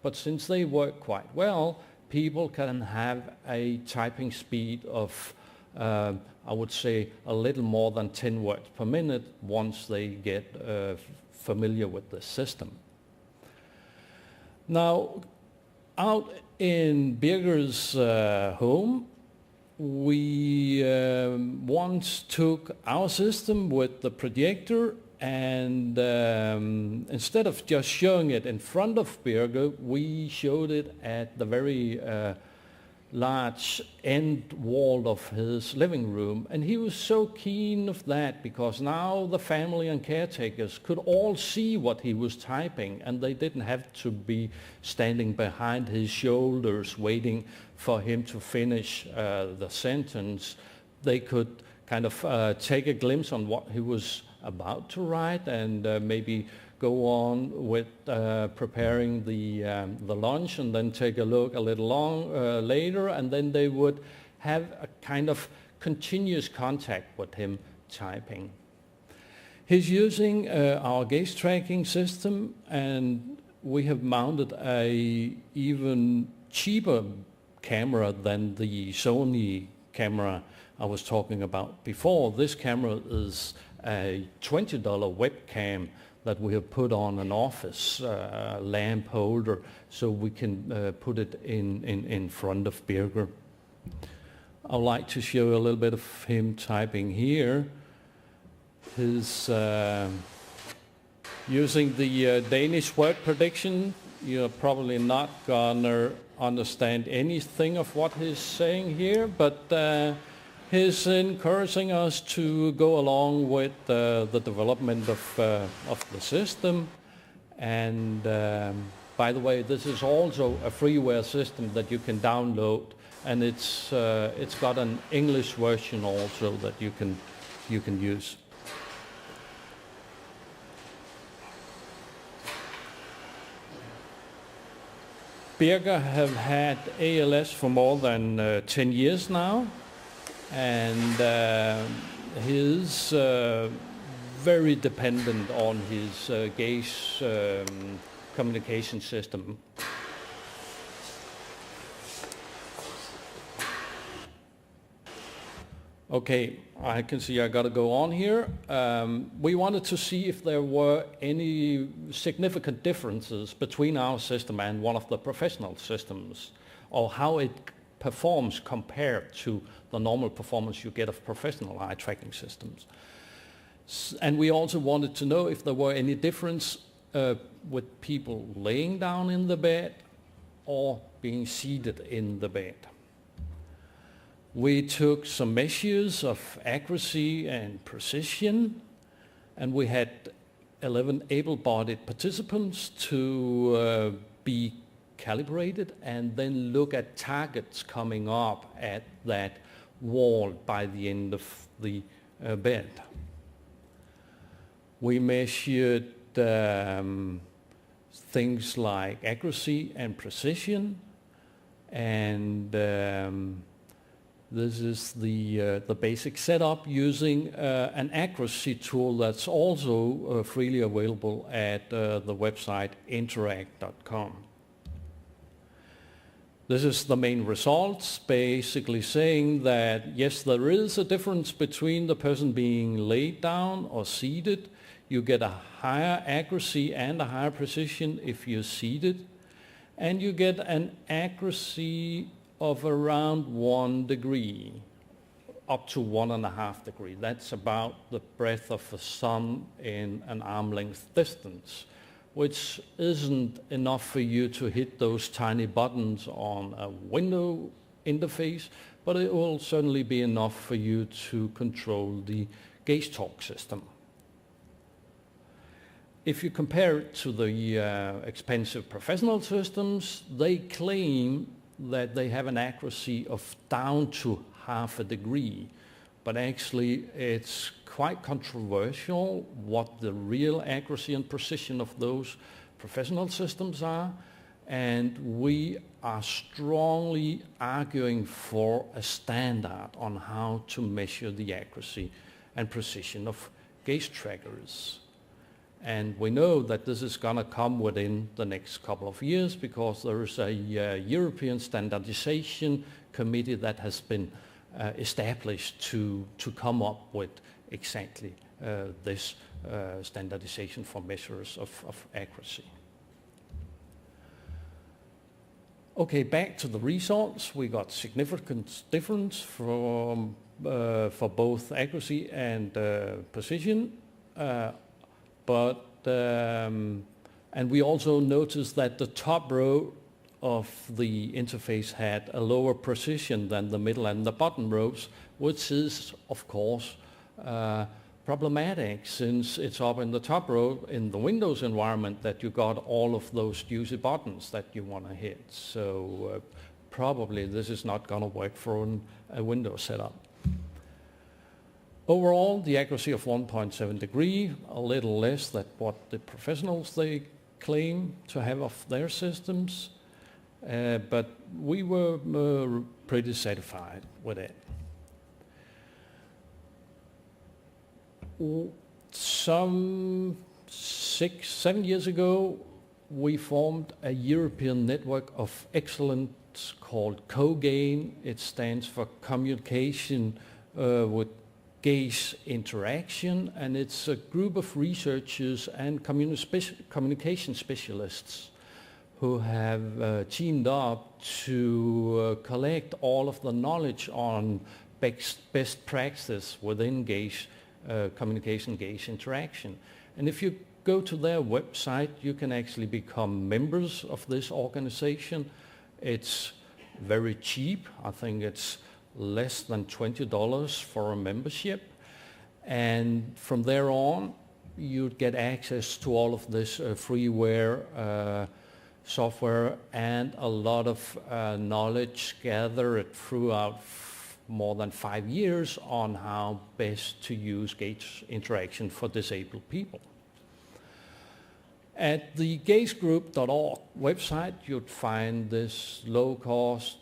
But since they work quite well, people can have a typing speed of, I would say, a little more than 10 words per minute once they get familiar with the system. Now, out in Birger's home, we once took our system with the projector, and instead of just showing it in front of Birger, we showed it at the very large end wall of his living room. And he was so keen of that because now the family and caretakers could all see what he was typing, and they didn't have to be standing behind his shoulders waiting for him to finish the sentence. They could kind of take a glimpse on what he was about to write and maybe go on with preparing the lunch and then take a look a little later, and then they would have a kind of continuous contact with him typing. He's using our gaze tracking system, and we have mounted a even cheaper camera than the Sony camera I was talking about before. This camera is a $20 webcam that we have put on an office lamp holder so we can put it in front of Birger. I'd like to show you a little bit of him typing here. His using the Danish word prediction. You're probably not gonna understand anything of what he's saying here, but he's encouraging us to go along with the development of the system. And by the way, this is also a freeware system that you can download, and it's got an English version also that you can use. Birger have had ALS for more than 10 years now, and he's very dependent on his gaze communication system. Okay, I can see I got to go on here. We wanted to see if there were any significant differences between our system and one of the professional systems, or how it performs compared to the normal performance you get of professional eye tracking systems. And we also wanted to know if there were any difference with people laying down in the bed or being seated in the bed. We took some measures of accuracy and precision, and we had 11 able-bodied participants to be calibrated and then look at targets coming up at that wall by the end of the bed. We measured things like accuracy and precision, and this is the basic setup using an accuracy tool that's also freely available at the website interact.com. This is the main results, basically saying that yes, there is a difference between the person being laid down or seated. You get a higher accuracy and a higher precision if you're seated, and you get an accuracy of around 1 degree, up to 1.5 degrees. That's about the breadth of the sun in an arm length distance, which isn't enough for you to hit those tiny buttons on a window interface, but it will certainly be enough for you to control the gaze talk system. If you compare it to the expensive professional systems, they claim that they have an accuracy of down to 0.5 degree, but actually it's quite controversial what the real accuracy and precision of those professional systems are, and we are strongly arguing for a standard on how to measure the accuracy and precision of gaze trackers. And we know that this is going to come within the next couple of years because there is a European standardization committee that has been established to come up with exactly this standardization for measures of accuracy. Okay, back to the results. We got significant difference from, for both accuracy and precision. And we also noticed that the top row of the interface had a lower precision than the middle and the bottom rows, which is, of course, problematic since it's up in the top row in the Windows environment that you got all of those juicy buttons that you want to hit. So probably this is not going to work for a Windows setup. Overall, the accuracy of 1.7 degree, a little less than what the professionals they claim to have of their systems, but we were pretty satisfied with it. Some 6-7 years ago, we formed a European network of excellence called CoGAIN. It stands for Communication with Gaze Interaction, and it's a group of researchers and communication specialists who have teamed up to collect all of the knowledge on best practice within gaze communication, gaze interaction. And if you go to their website, you can actually become members of this organization. It's very cheap. I think it's less than $20 for a membership. And from there on, you'd get access to all of this freeware software and a lot of knowledge gathered throughout more than 5 years on how best to use gaze interaction for disabled people. At the gazegroup.org website, you'd find this low-cost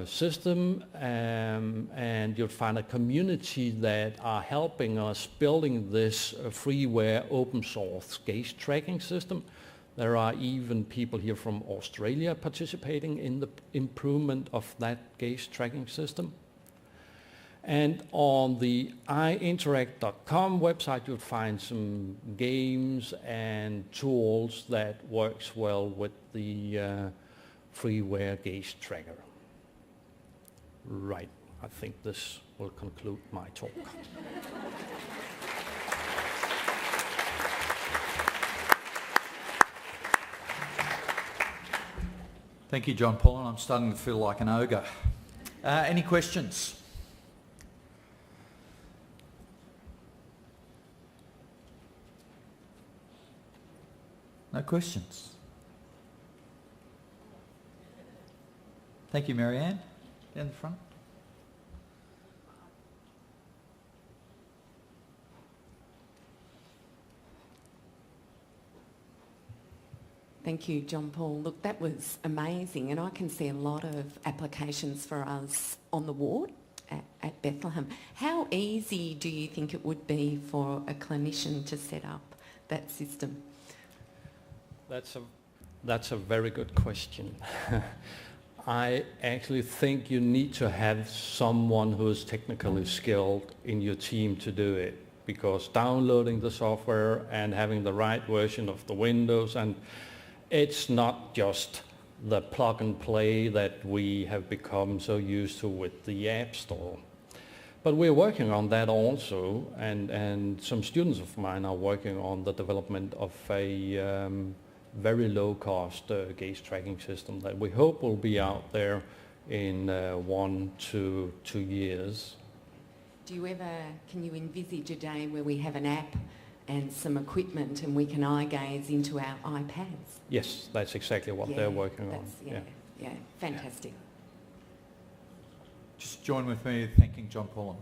system, and you'll find a community that are helping us building this freeware open source gaze tracking system. There are even people here from Australia participating in the improvement of that gaze tracking system. And on the iinteract.com website, you'll find some games and tools that works well with the freeware gaze tracker. Right, I think this will conclude my talk. Thank you, John Paul, and I'm starting to feel like an ogre. Any questions? No questions. Thank you, Marianne. Down the front. Thank you, John Paul. Look, that was amazing, and I can see a lot of applications for us on the ward at Bethlehem. How easy do you think it would be for a clinician to set up that system? That's a very good question. I actually think you need to have someone who is technically skilled in your team to do it, because downloading the software and having the right version of the Windows, and it's not just the plug and play that we have become so used to with the App Store. But we're working on that also, and some students of mine are working on the development of a very low-cost gaze tracking system that we hope will be out there in 1 to 2 years. Can you envisage a day where we have an app and some equipment and we can eye gaze into our iPads? Yes, that's exactly what they're working on. Yeah, fantastic. Just join with me in thanking John Paul.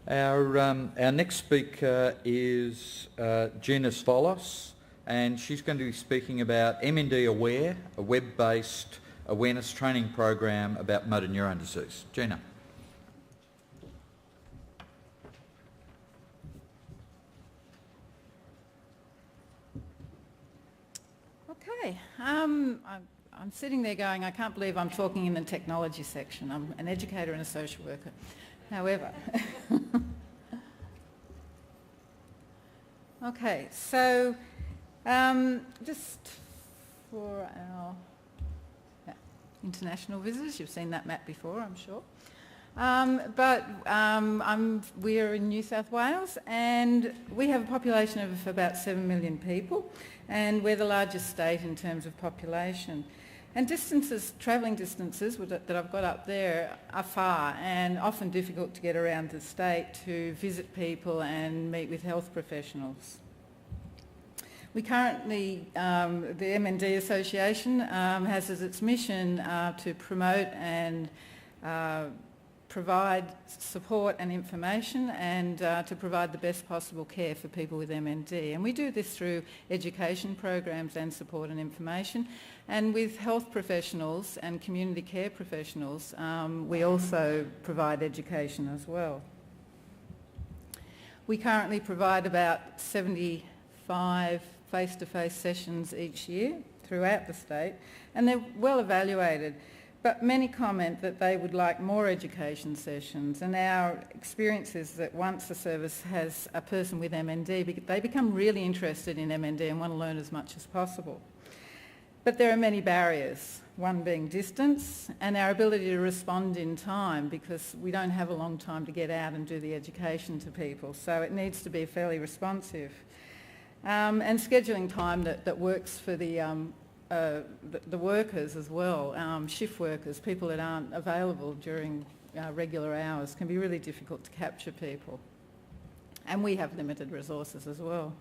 Our next speaker is Gina Svolos, and she's going to be speaking about MND Aware, a web-based awareness training program about motor neurone disease. Gina. Okay, I'm sitting there going, I can't believe I'm talking in the technology section. I'm an educator and a social worker. However, okay, so just for our international visitors, you've seen that map before, I'm sure. We're in New South Wales, and we have a population of about 7 million people, and we're the largest state in terms of population. And travelling distances that I've got up there are far and often difficult to get around the state to visit people and meet with health professionals. We currently, the MND Association has as its mission to promote and provide support and information and to provide the best possible care for people with MND. And we do this through education programs and support and information. And with health professionals and community care professionals, we also provide education as well. We currently provide about 75 face-to-face sessions each year throughout the state, and they're well evaluated. But many comment that they would like more education sessions, and our experience is that once a service has a person with MND, they become really interested in MND and want to learn as much as possible. But there are many barriers, one being distance and our ability to respond in time, because we don't have a long time to get out and do the education to people, so it needs to be fairly responsive. And scheduling time that works for the workers as well, shift workers, people that aren't available during regular hours, can be really difficult to capture people. And we have limited resources as well.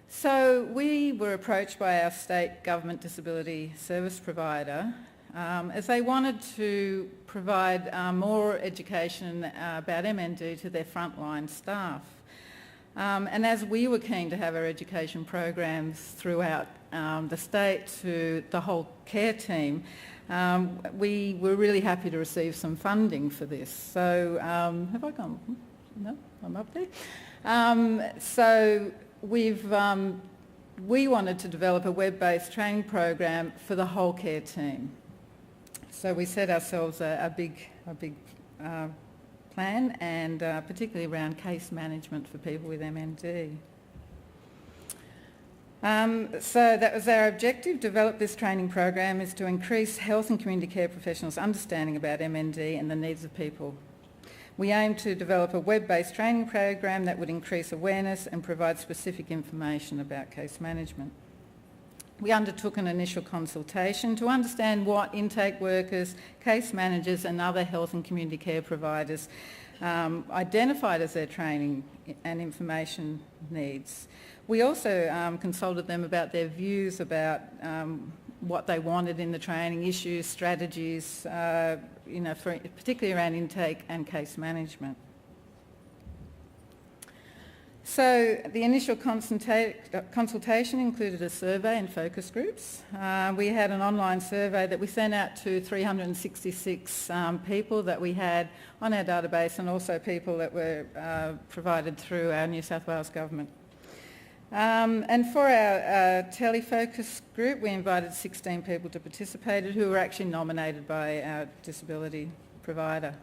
So we were approached by our state government disability service provider as they wanted to provide more education about MND to their frontline staff. And as we were keen to have our education programs throughout the state to the whole care team, we were really happy to receive some funding for this. So, have I gone? No, I'm up there. So we wanted to develop a web-based training program for the whole care team. So we set ourselves a big plan, and particularly around case management for people with MND. So that was our objective. Develop this training program is to increase health and community care professionals' understanding about MND and the needs of people. We aim to develop a web-based training program that would increase awareness and provide specific information about case management. We undertook an initial consultation to understand what intake workers, case managers and other health and community care providers identified as their training and information needs. We also consulted them about their views about what they wanted in the training, issues, strategies, particularly around intake and case management. So the initial consultation included a survey and focus groups. We had an online survey that we sent out to 366 people that we had on our database, and also people that were provided through our New South Wales government. And for our telefocus group, we invited 16 people to participate who were actually nominated by our disability provider.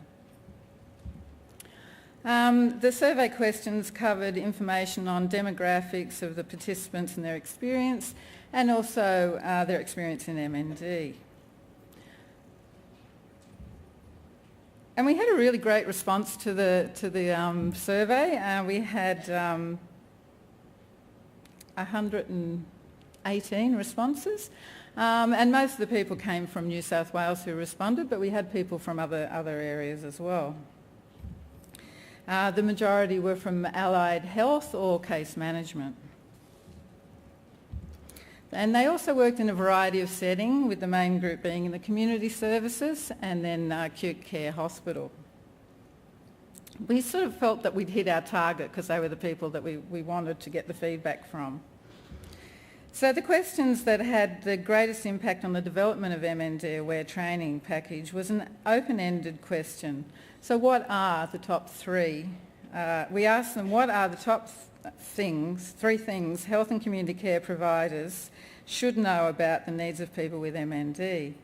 The survey questions covered information on demographics of the participants and their experience, and also their experience in MND. And we had a really great response to the survey. We had 118 responses, and most of the people came from New South Wales who responded, but we had people from other areas as well. The majority were from allied health or case management. And they also worked in a variety of settings, with the main group being in the community services and then acute care hospital. We sort of felt that we'd hit our target because they were the people that we wanted to get the feedback from. So the questions that had the greatest impact on the development of MND Aware training package was an open-ended question. So what are the top three? We asked them, what are the top three things health and community care providers should know about the needs of people with MND?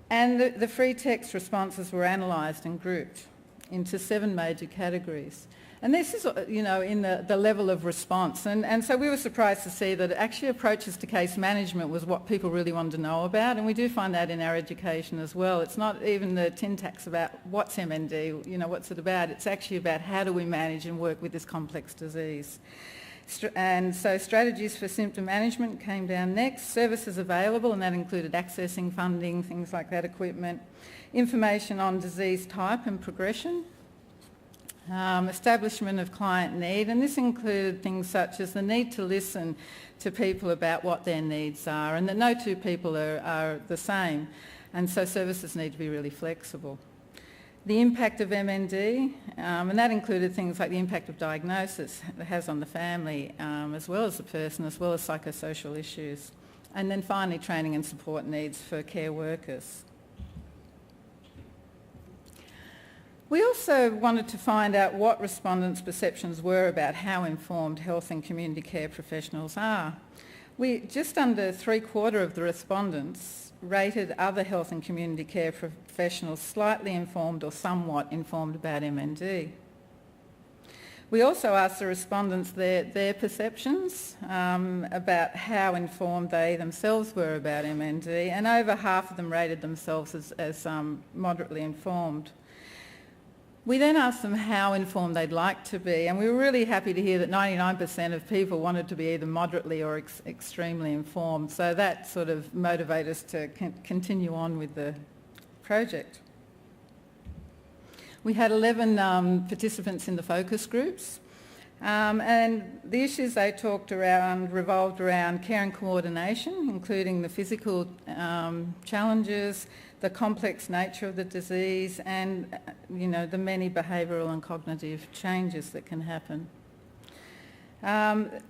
And the free text responses were analysed and grouped into 7 major categories. And this is, in the level of response. And so we were surprised to see that actually approaches to case management was what people really wanted to know about, and we do find that in our education as well. It's not even the tin tacks about what's MND, what's it about. It's actually about how do we manage and work with this complex disease. And so strategies for symptom management came down next. Services available, and that included accessing funding, things like that, equipment. Information on disease type and progression. establishment of client need, and this included things such as the need to listen to people about what their needs are, and that no two people are the same, and so services need to be really flexible. The impact of MND, and that included things like the impact of diagnosis it has on the family, as well as the person, as well as psychosocial issues. And then finally, training and support needs for care workers. We also wanted to find out what respondents' perceptions were about how informed health and community care professionals are. Just under 3/4 of the respondents rated other health and community care professionals slightly informed or somewhat informed about MND. We also asked the respondents their perceptions about how informed they themselves were about MND, and over half of them rated themselves as moderately informed. We then asked them how informed they'd like to be, and we were really happy to hear that 99% of people wanted to be either moderately or extremely informed, so that sort of motivated us to continue on with the project. We had 11 participants in the focus groups, and the issues they talked around revolved around care and coordination, including the physical challenges, the complex nature of the disease, and the many behavioural and cognitive changes that can happen.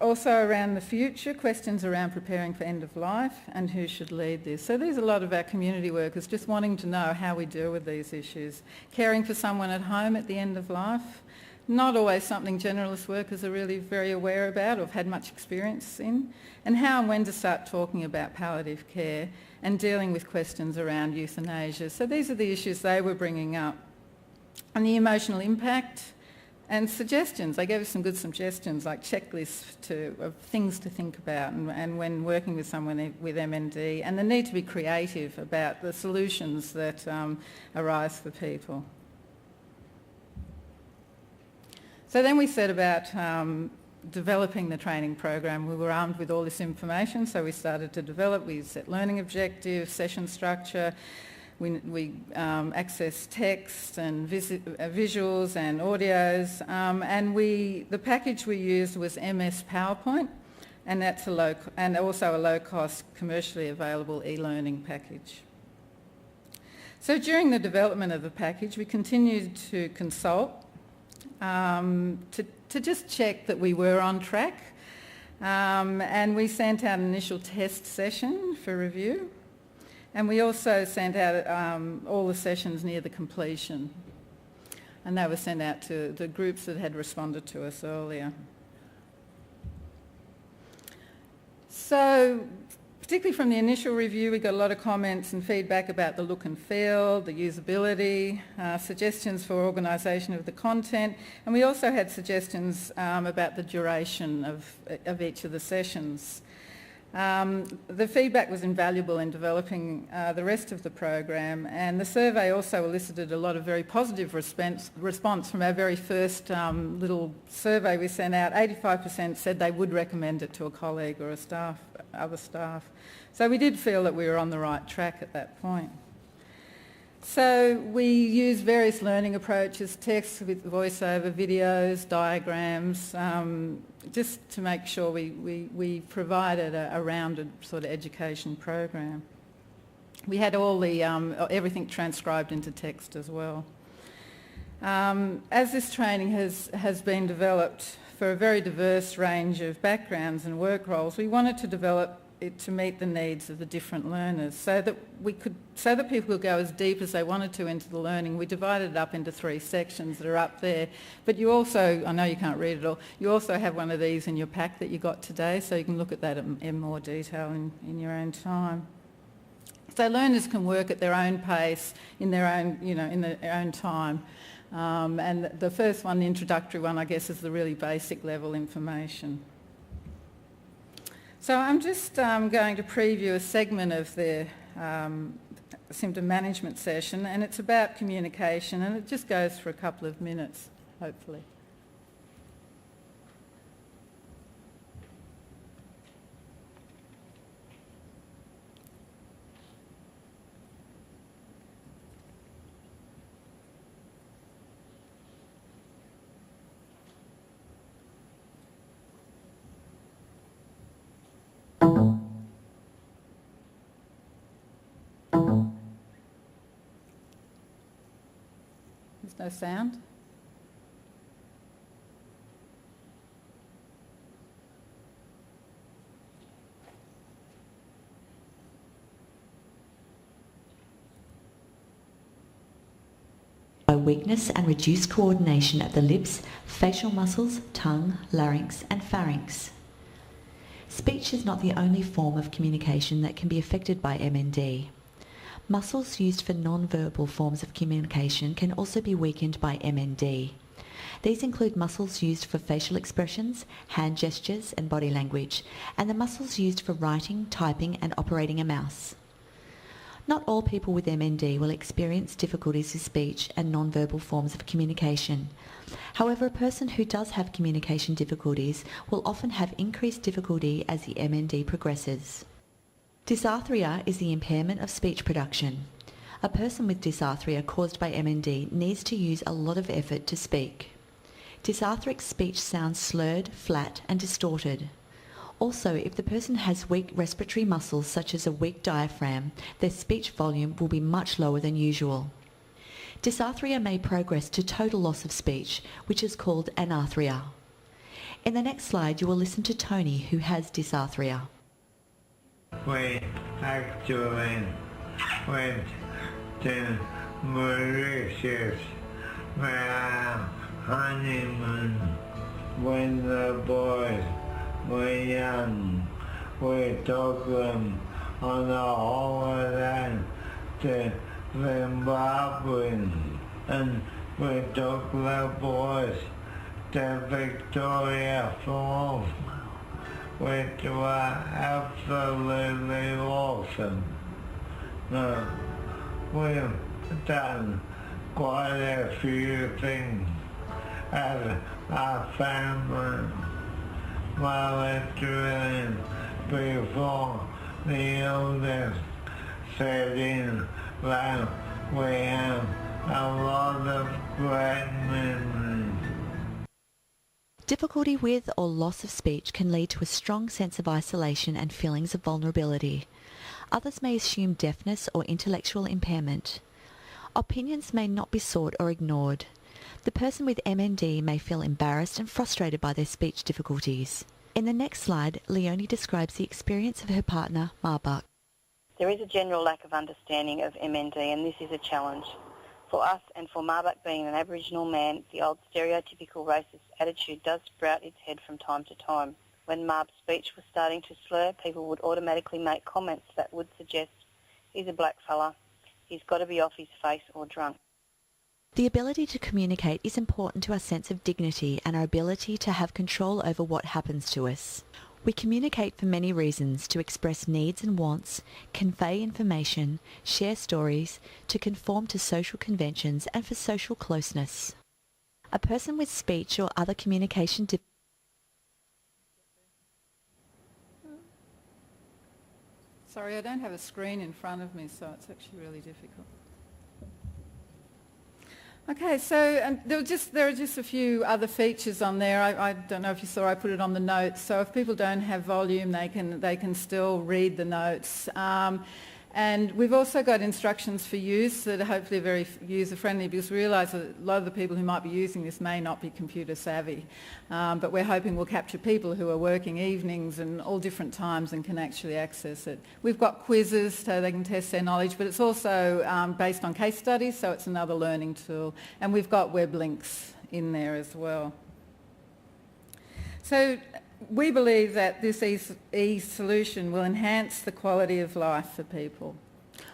Also around the future, questions around preparing for end of life and who should lead this. So there's a lot of our community workers just wanting to know how we deal with these issues. Caring for someone at home at the end of life, not always something generalist workers are really very aware about or have had much experience in, and how and when to start talking about palliative care and dealing with questions around euthanasia. So these are the issues they were bringing up. And the emotional impact and suggestions. They gave us some good suggestions like checklists of things to think about and when working with someone with MND, and the need to be creative about the solutions that arise for people. So then we set about developing the training program. We were armed with all this information, so we started to develop. We set learning objectives, session structure. We accessed text and visuals and audios, and the package we used was MS PowerPoint, and that's also a low-cost, commercially available e-learning package. So during the development of the package, we continued to consult to just check that we were on track, and we sent out an initial test session for review, and we also sent out all the sessions near the completion, and they were sent out to the groups that had responded to us earlier. So particularly from the initial review, we got a lot of comments and feedback about the look and feel, the usability, suggestions for organisation of the content, and we also had suggestions about the duration of each of the sessions. The feedback was invaluable in developing the rest of the program, and the survey also elicited a lot of very positive response from our very first little survey we sent out. 85% said they would recommend it to a colleague or other staff. So we did feel that we were on the right track at that point. So we used various learning approaches, text with voiceover, videos, diagrams, just to make sure we provided a rounded sort of education program. We had all the everything transcribed into text as well. As this training has been developed for a very diverse range of backgrounds and work roles, we wanted to develop it to meet the needs of the different learners so that people could go as deep as they wanted to into the learning. We divided it up into 3 sections that are up there, but you also, I know you can't read it all, you also have one of these in your pack that you got today, so you can look at that in more detail in your own time. So learners can work at their own pace, in their own time. And the first one, the introductory one, I guess, is the really basic level information. So I'm just going to preview a segment of the symptom management session, and it's about communication, and it just goes for a couple of minutes, hopefully. There's no sound. By weakness and reduced coordination of the lips, facial muscles, tongue, larynx and pharynx. Speech is not the only form of communication that can be affected by MND. Muscles used for non-verbal forms of communication can also be weakened by MND. These include muscles used for facial expressions, hand gestures and body language, and the muscles used for writing, typing and operating a mouse. Not all people with MND will experience difficulties with speech and non-verbal forms of communication. However, a person who does have communication difficulties will often have increased difficulty as the MND progresses. Dysarthria is the impairment of speech production. A person with dysarthria caused by MND needs to use a lot of effort to speak. Dysarthric speech sounds slurred, flat and distorted. Also, if the person has weak respiratory muscles such as a weak diaphragm, their speech volume will be much lower than usual. Dysarthria may progress to total loss of speech, which is called anarthria. In the next slide, you will listen to Tony, who has dysarthria. We actually went to Mauritius for our honeymoon when the boys were young. We took them on a holiday to Zimbabwe and we took the boys to Victoria Falls, which were absolutely awesome. We've done quite a few things as a family. Literally before the illness set in, that we have a lot of great memories. Difficulty with or loss of speech can lead to a strong sense of isolation and feelings of vulnerability. Others may assume deafness or intellectual impairment. Opinions may not be sought or ignored. The person with MND may feel embarrassed and frustrated by their speech difficulties. In the next slide, Leonie describes the experience of her partner, Marbach. There is a general lack of understanding of MND, and this is a challenge. For us and for Marbach being an Aboriginal man, the old stereotypical racist attitude does sprout its head from time to time. When Marb's speech was starting to slur, people would automatically make comments that would suggest, he's a black fella, he's got to be off his face or drunk. The ability to communicate is important to our sense of dignity and our ability to have control over what happens to us. We communicate for many reasons: to express needs and wants, convey information, share stories, to conform to social conventions and for social closeness. A person with speech or other communication difficulties Sorry, I don't have a screen in front of me, so it's actually really difficult. Okay, so there are just a few other features on there. I don't know if you saw, I put it on the notes. So if people don't have volume, they can still read the notes. And we've also got instructions for use that are hopefully very user-friendly, because we realise that a lot of the people who might be using this may not be computer savvy. But we're hoping we'll capture people who are working evenings and all different times and can actually access it. We've got quizzes so they can test their knowledge, but it's also based on case studies, so it's another learning tool. And we've got web links in there as well. So we believe that this e-solution will enhance the quality of life for people.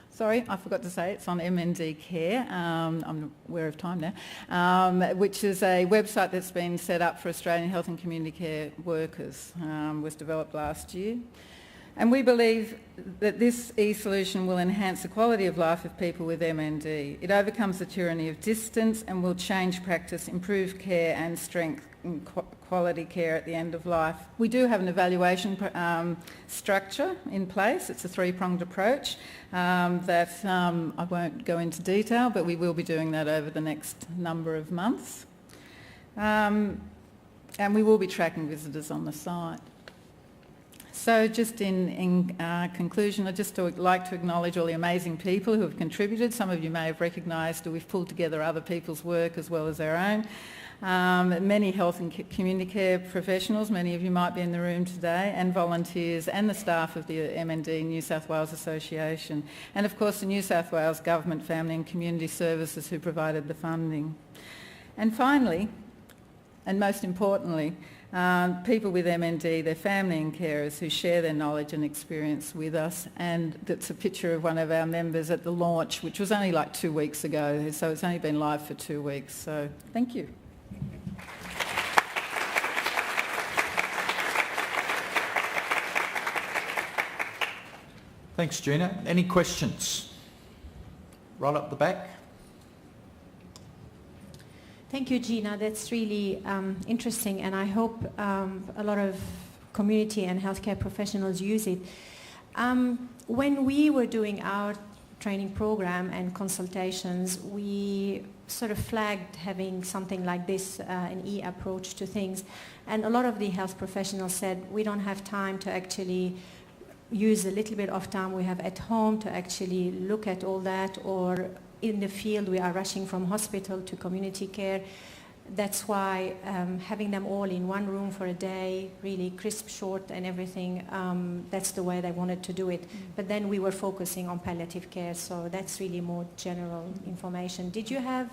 Sorry, I forgot to say it's on MND Care. I'm aware of time now, which is a website that's been set up for Australian health and community care workers. Was developed last year. And we believe that this e-solution will enhance the quality of life of people with MND. It overcomes the tyranny of distance and will change practice, improve care and strengthen quality care at the end of life. We do have an evaluation structure in place. It's a three-pronged approach that I won't go into detail, but we will be doing that over the next number of months. And we will be tracking visitors on the site. So just in conclusion, I'd just like to acknowledge all the amazing people who have contributed. Some of you may have recognised that we've pulled together other people's work as well as our own. Many health and community care professionals, many of you might be in the room today, and volunteers and the staff of the MND New South Wales Association. And of course the New South Wales Government Family and Community Services who provided the funding. And finally, and most importantly, people with MND, their family and carers who share their knowledge and experience with us, and that's a picture of one of our members at the launch, which was only like 2 weeks ago, so it's only been live for 2 weeks, so thank you. Thanks, Gina. Any questions? Right up the back. Thank you, Gina. That's really interesting, and I hope a lot of community and healthcare professionals use it. When we were doing our training program and consultations, we sort of flagged having something like this, an e-approach to things, and a lot of the health professionals said, we don't have time to actually use a little bit of time we have at home to actually look at all that, or in the field we are rushing from hospital to community care. That's why having them all in one room for a day, really crisp, short and everything, that's the way they wanted to do it. But then we were focusing on palliative care, so that's really more general information. Did you have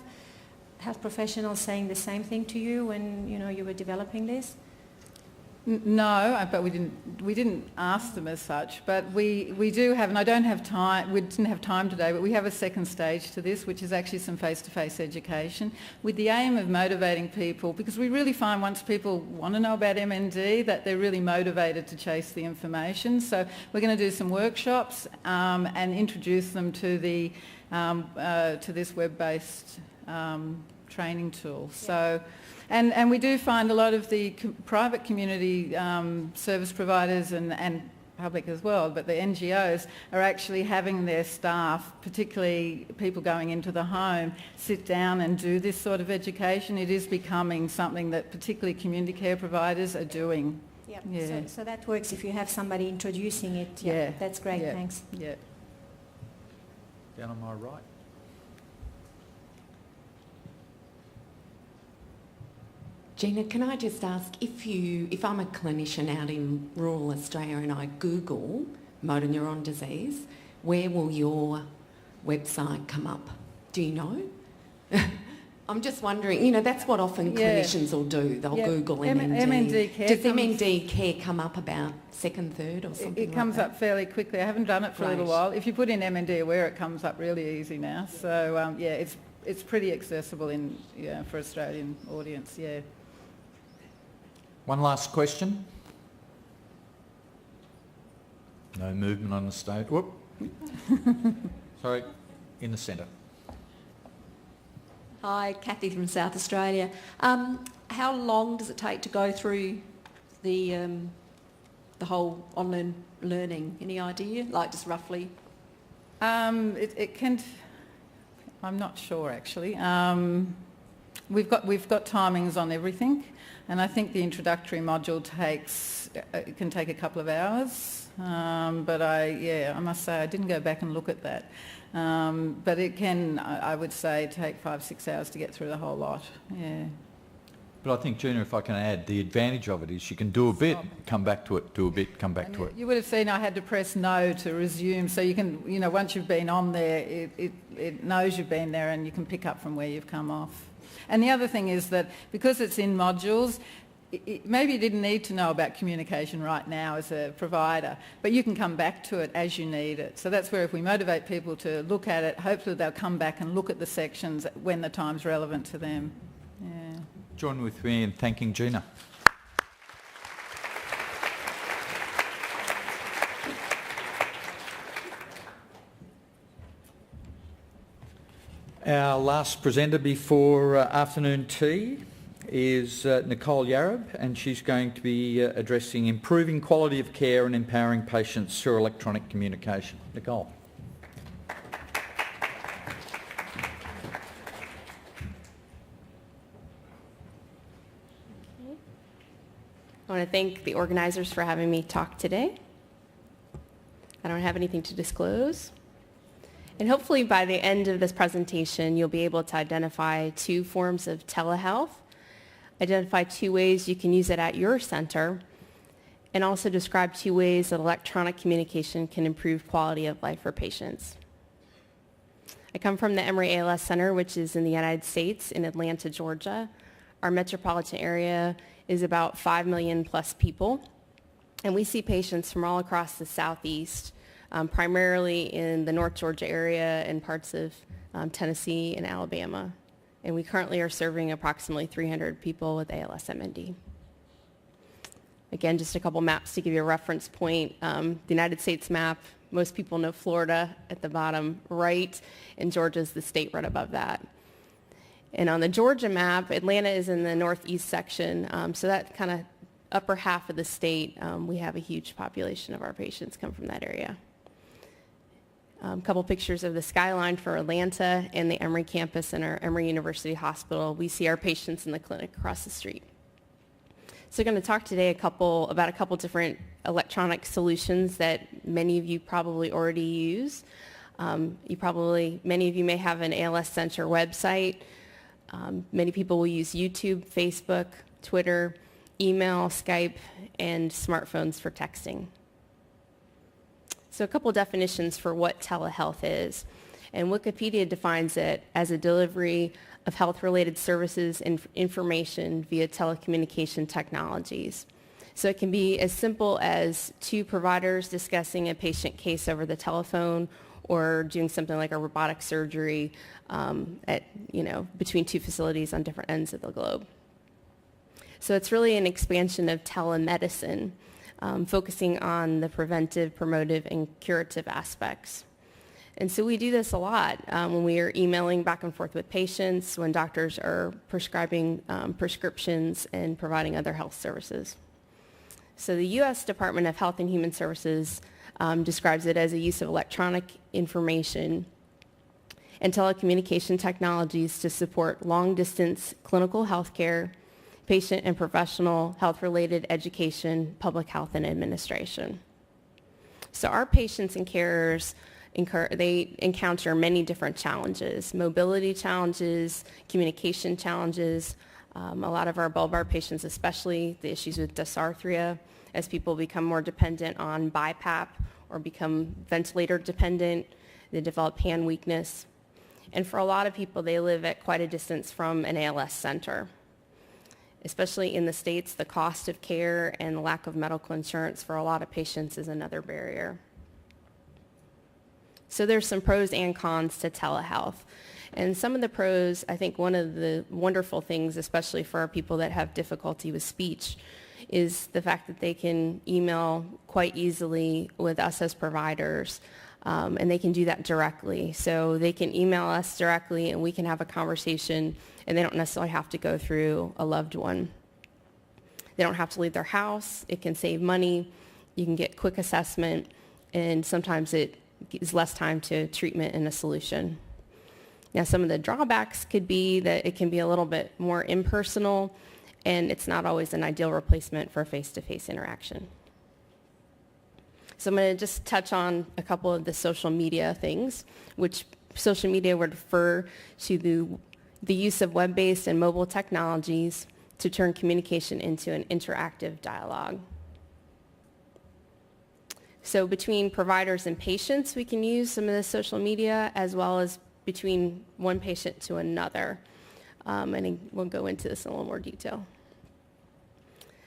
health professionals saying the same thing to you when you were developing this? No, but we didn't ask them as such. But we do have, and I don't have time. We didn't have time today, but we have a second stage to this, which is actually some face-to-face education, with the aim of motivating people, because we really find once people want to know about MND that they're really motivated to chase the information. So we're going to do some workshops and introduce them to the to this web-based training tool. Yeah. So. And we do find a lot of the private community service providers and public as well, but the NGOs are actually having their staff, particularly people going into the home, sit down and do this sort of education. It is becoming something that particularly community care providers are doing. Yep. Yeah. So that works if you have somebody introducing it. Yeah. That's great, yeah. Thanks. Yeah. Down on my right. Gina, can I just ask, if I'm a clinician out in rural Australia and I Google motor neuron disease, where will your website come up? Do you know? I'm just wondering, that's what often clinicians will do. They'll Google MND. MND care. Does MND care come up about second, third or something It comes up fairly quickly. I haven't done it for a little while. If you put in MND Aware, it comes up really easy now. So, it's pretty accessible for Australian audience, yeah. One last question. No movement on the stage. Whoop. Sorry, in the centre. Hi, Kathy from South Australia. How long does it take to go through the whole online learning? Any idea? Like just roughly? It can. I'm not sure actually. We've got timings on everything, and I think the introductory module can take a couple of hours. But I must say I didn't go back and look at that. But it can, I would say, take 5-6 hours to get through the whole lot. Yeah. But I think, Gina, if I can add, the advantage of it is you can do a bit, come back to it, do a bit, come back to it. You would have seen I had to press no to resume, so you can, once you've been on there, it knows you've been there and you can pick up from where you've come off. And the other thing is that because it's in modules, maybe you didn't need to know about communication right now as a provider, but you can come back to it as you need it. So that's where if we motivate people to look at it, hopefully they'll come back and look at the sections when the time's relevant to them. Yeah. Join with me in thanking Gina. Our last presenter before afternoon tea is Nicole Yarab, and she's going to be addressing improving quality of care and empowering patients through electronic communication. Nicole. I want to thank the organizers for having me talk today. I don't have anything to disclose. And hopefully by the end of this presentation, you'll be able to identify 2 forms of telehealth, identify 2 ways you can use it at your center, and also describe 2 ways that electronic communication can improve quality of life for patients. I come from the Emory ALS Center, which is in the United States in Atlanta, Georgia. Our metropolitan area is about 5 million plus people, and we see patients from all across the Southeast, primarily in the North Georgia area and parts of Tennessee and Alabama. And we currently are serving approximately 300 people with ALS-MND. Again, just a couple maps to give you a reference point. The United States map, most people know Florida at the bottom right, and Georgia's the state right above that. And on the Georgia map, Atlanta is in the northeast section, so that kind of upper half of the state, we have a huge population of our patients come from that area. A couple pictures of the skyline for Atlanta and the Emory campus and our Emory University Hospital. We see our patients in the clinic across the street. So we're going to talk today about a couple different electronic solutions that many of you probably already use. Many of you may have an ALS Center website. Many people will use YouTube, Facebook, Twitter, email, Skype, and smartphones for texting. So a couple definitions for what telehealth is. And Wikipedia defines it as a delivery of health-related services and information via telecommunication technologies. So it can be as simple as 2 providers discussing a patient case over the telephone, or doing something like a robotic surgery between 2 facilities on different ends of the globe. So it's really an expansion of telemedicine, focusing on the preventive, promotive, and curative aspects. And so we do this a lot when we are emailing back and forth with patients, when doctors are prescribing prescriptions and providing other health services. So the U.S. Department of Health and Human Services describes it as a use of electronic information and telecommunication technologies to support long-distance clinical health care, patient and professional health-related education, public health, and administration. So our patients and carers they encounter many different challenges: mobility challenges, communication challenges. A lot of our bulbar patients, especially the issues with dysarthria, as people become more dependent on BiPAP or become ventilator dependent, they develop hand weakness. And for a lot of people, they live at quite a distance from an ALS center. Especially in the States, the cost of care and the lack of medical insurance for a lot of patients is another barrier. So there's some pros and cons to telehealth. And some of the pros, I think one of the wonderful things, especially for our people that have difficulty with speech, is the fact that they can email quite easily with us as providers, and they can do that directly. So they can email us directly and we can have a conversation, and they don't necessarily have to go through a loved one. They don't have to leave their house. It can save money. You can get quick assessment, and sometimes it gives less time to treatment and a solution. Now, some of the drawbacks could be that it can be a little bit more impersonal, and it's not always an ideal replacement for face-to-face interaction. So I'm going to just touch on a couple of the social media things, which social media would refer to the use of web-based and mobile technologies to turn communication into an interactive dialogue. So between providers and patients, we can use some of the social media, as well as between one patient to another. And we'll go into this in a little more detail.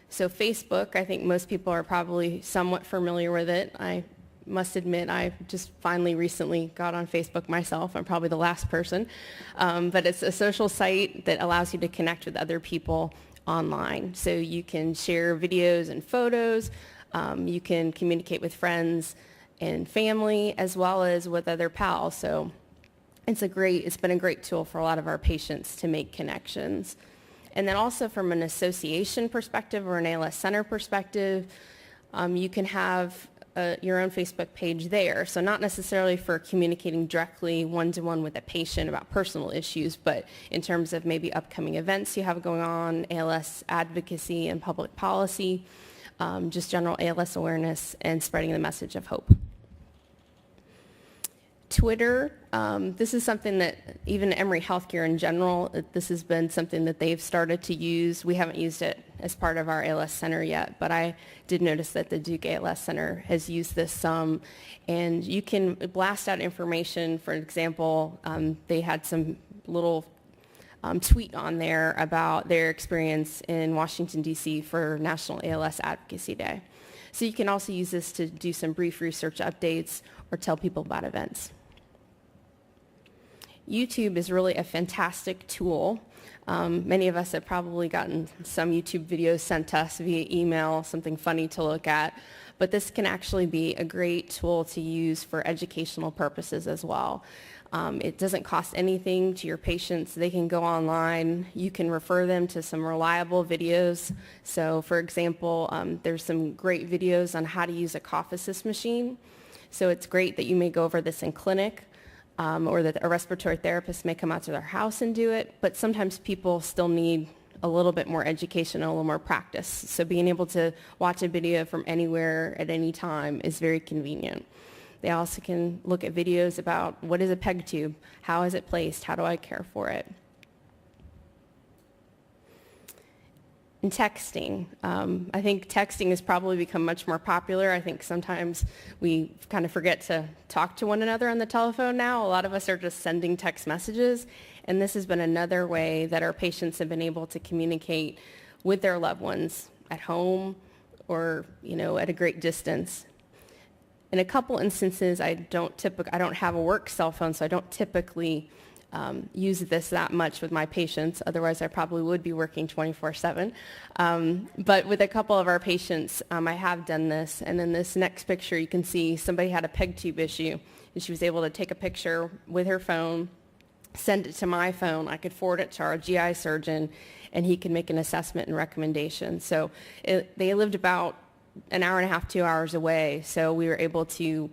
So Facebook, I think most people are probably somewhat familiar with it. I must admit, I just finally recently got on Facebook myself. I'm probably the last person. But it's a social site that allows you to connect with other people online. So you can share videos and photos. You can communicate with friends and family, as well as with other pals. So it's been a great tool for a lot of our patients to make connections. And then also from an association perspective or an ALS Center perspective, you can have your own Facebook page there. So not necessarily for communicating directly one-to-one with a patient about personal issues, but in terms of maybe upcoming events you have going on, ALS advocacy and public policy, just general ALS awareness and spreading the message of hope. Twitter, this is something that even Emory Healthcare in general, this has been something that they've started to use. We haven't used it as part of our ALS Center yet, but I did notice that the Duke ALS Center has used this some. And you can blast out information. For example, they had some little tweet on there about their experience in Washington, D.C. for National ALS Advocacy Day. So you can also use this to do some brief research updates or tell people about events. YouTube is really a fantastic tool. Many of us have probably gotten some YouTube videos sent to us via email, something funny to look at, but this can actually be a great tool to use for educational purposes as well. It doesn't cost anything to your patients. They can go online. You can refer them to some reliable videos. So for example, there's some great videos on how to use a cough assist machine. So it's great that you may go over this in clinic, or that a respiratory therapist may come out to their house and do it, but sometimes people still need a little bit more education and a little more practice. So being able to watch a video from anywhere at any time is very convenient. They also can look at videos about what is a PEG tube, how is it placed, how do I care for it. And texting. I think texting has probably become much more popular. I think sometimes we kind of forget to talk to one another on the telephone now. A lot of us are just sending text messages, and this has been another way that our patients have been able to communicate with their loved ones at home or, at a great distance. In a couple instances, I don't have a work cell phone, so I don't typically use this that much with my patients. Otherwise, I probably would be working 24/7. But with a couple of our patients, I have done this. And in this next picture, you can see somebody had a PEG tube issue, and she was able to take a picture with her phone, send it to my phone. I could forward it to our GI surgeon, and he could make an assessment and recommendation. So they lived about an hour and a half, 2 hours away. So we were able to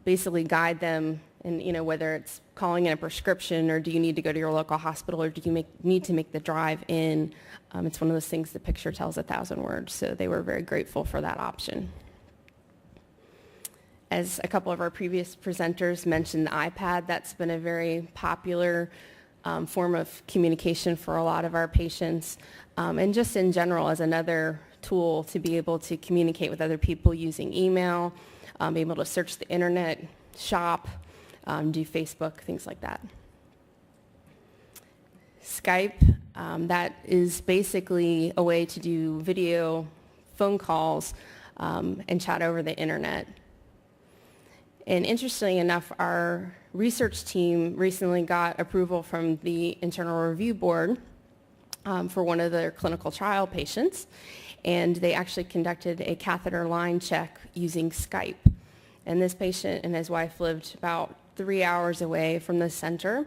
basically guide them in, whether it's calling in a prescription or do you need to go to your local hospital or do you need to make the drive in. It's one of those things the picture tells 1,000 words. So they were very grateful for that option. As a couple of our previous presenters mentioned, the iPad, that's been a very popular form of communication for a lot of our patients. And just in general as another tool to be able to communicate with other people using email, be able to search the internet, shop, do Facebook, things like that. Skype, that is basically a way to do video phone calls and chat over the internet. And interestingly enough, our research team recently got approval from the Internal Review Board for one of their clinical trial patients, and they actually conducted a catheter line check using Skype. And this patient and his wife lived about 3 hours away from the center.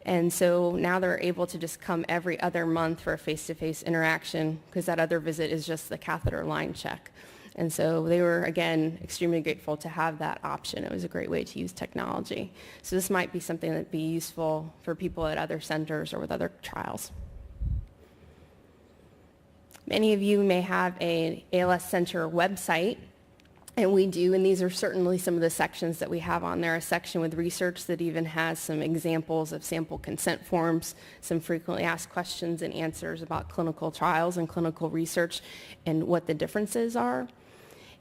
And so now they're able to just come every other month for a face-to-face interaction because that other visit is just the catheter line check. And so they were, again, extremely grateful to have that option. It was a great way to use technology. So this might be something that would be useful for people at other centers or with other trials. Many of you may have an ALS Center website. And we do, and these are certainly some of the sections that we have on there. A section with research that even has some examples of sample consent forms, some frequently asked questions and answers about clinical trials and clinical research and what the differences are,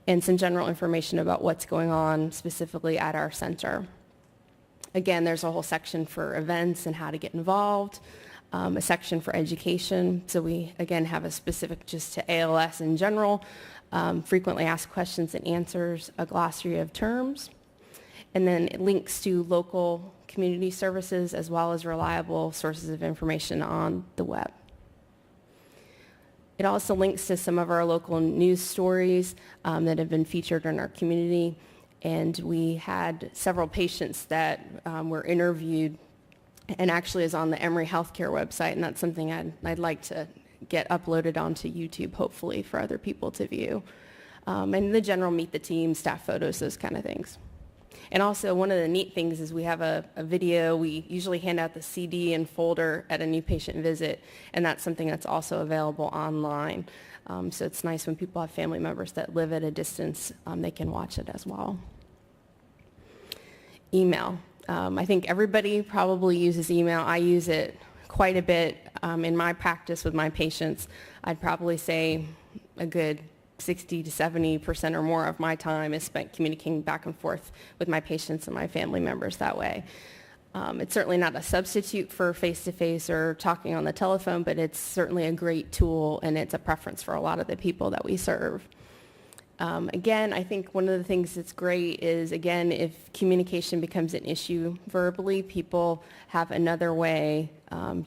and some general information about what's going on specifically at our center. Again, there's a whole section for events and how to get involved, a section for education. So we, again, have a specific just to ALS in general, frequently asked questions and answers, a glossary of terms, and then links to local community services as well as reliable sources of information on the web. It also links to some of our local news stories that have been featured in our community, and we had several patients that were interviewed and actually is on the Emory Healthcare website, and that's something I'd like to get uploaded onto YouTube, hopefully, for other people to view. and the general meet the team, staff photos, those kind of things. And also one of the neat things is we have a video. We usually hand out the CD and folder at a new patient visit, and that's something that's also available online. So it's nice when people have family members that live at a distance, they can watch it as well. Email. I think everybody probably uses email. I use it quite a bit in my practice with my patients. I'd probably say a good 60 to 70% or more of my time is spent communicating back and forth with my patients and my family members that way. It's certainly not a substitute for face-to-face or talking on the telephone, but it's certainly a great tool, and it's a preference for a lot of the people that we serve. Again, I think one of the things that's great is, again, if communication becomes an issue verbally, people have another way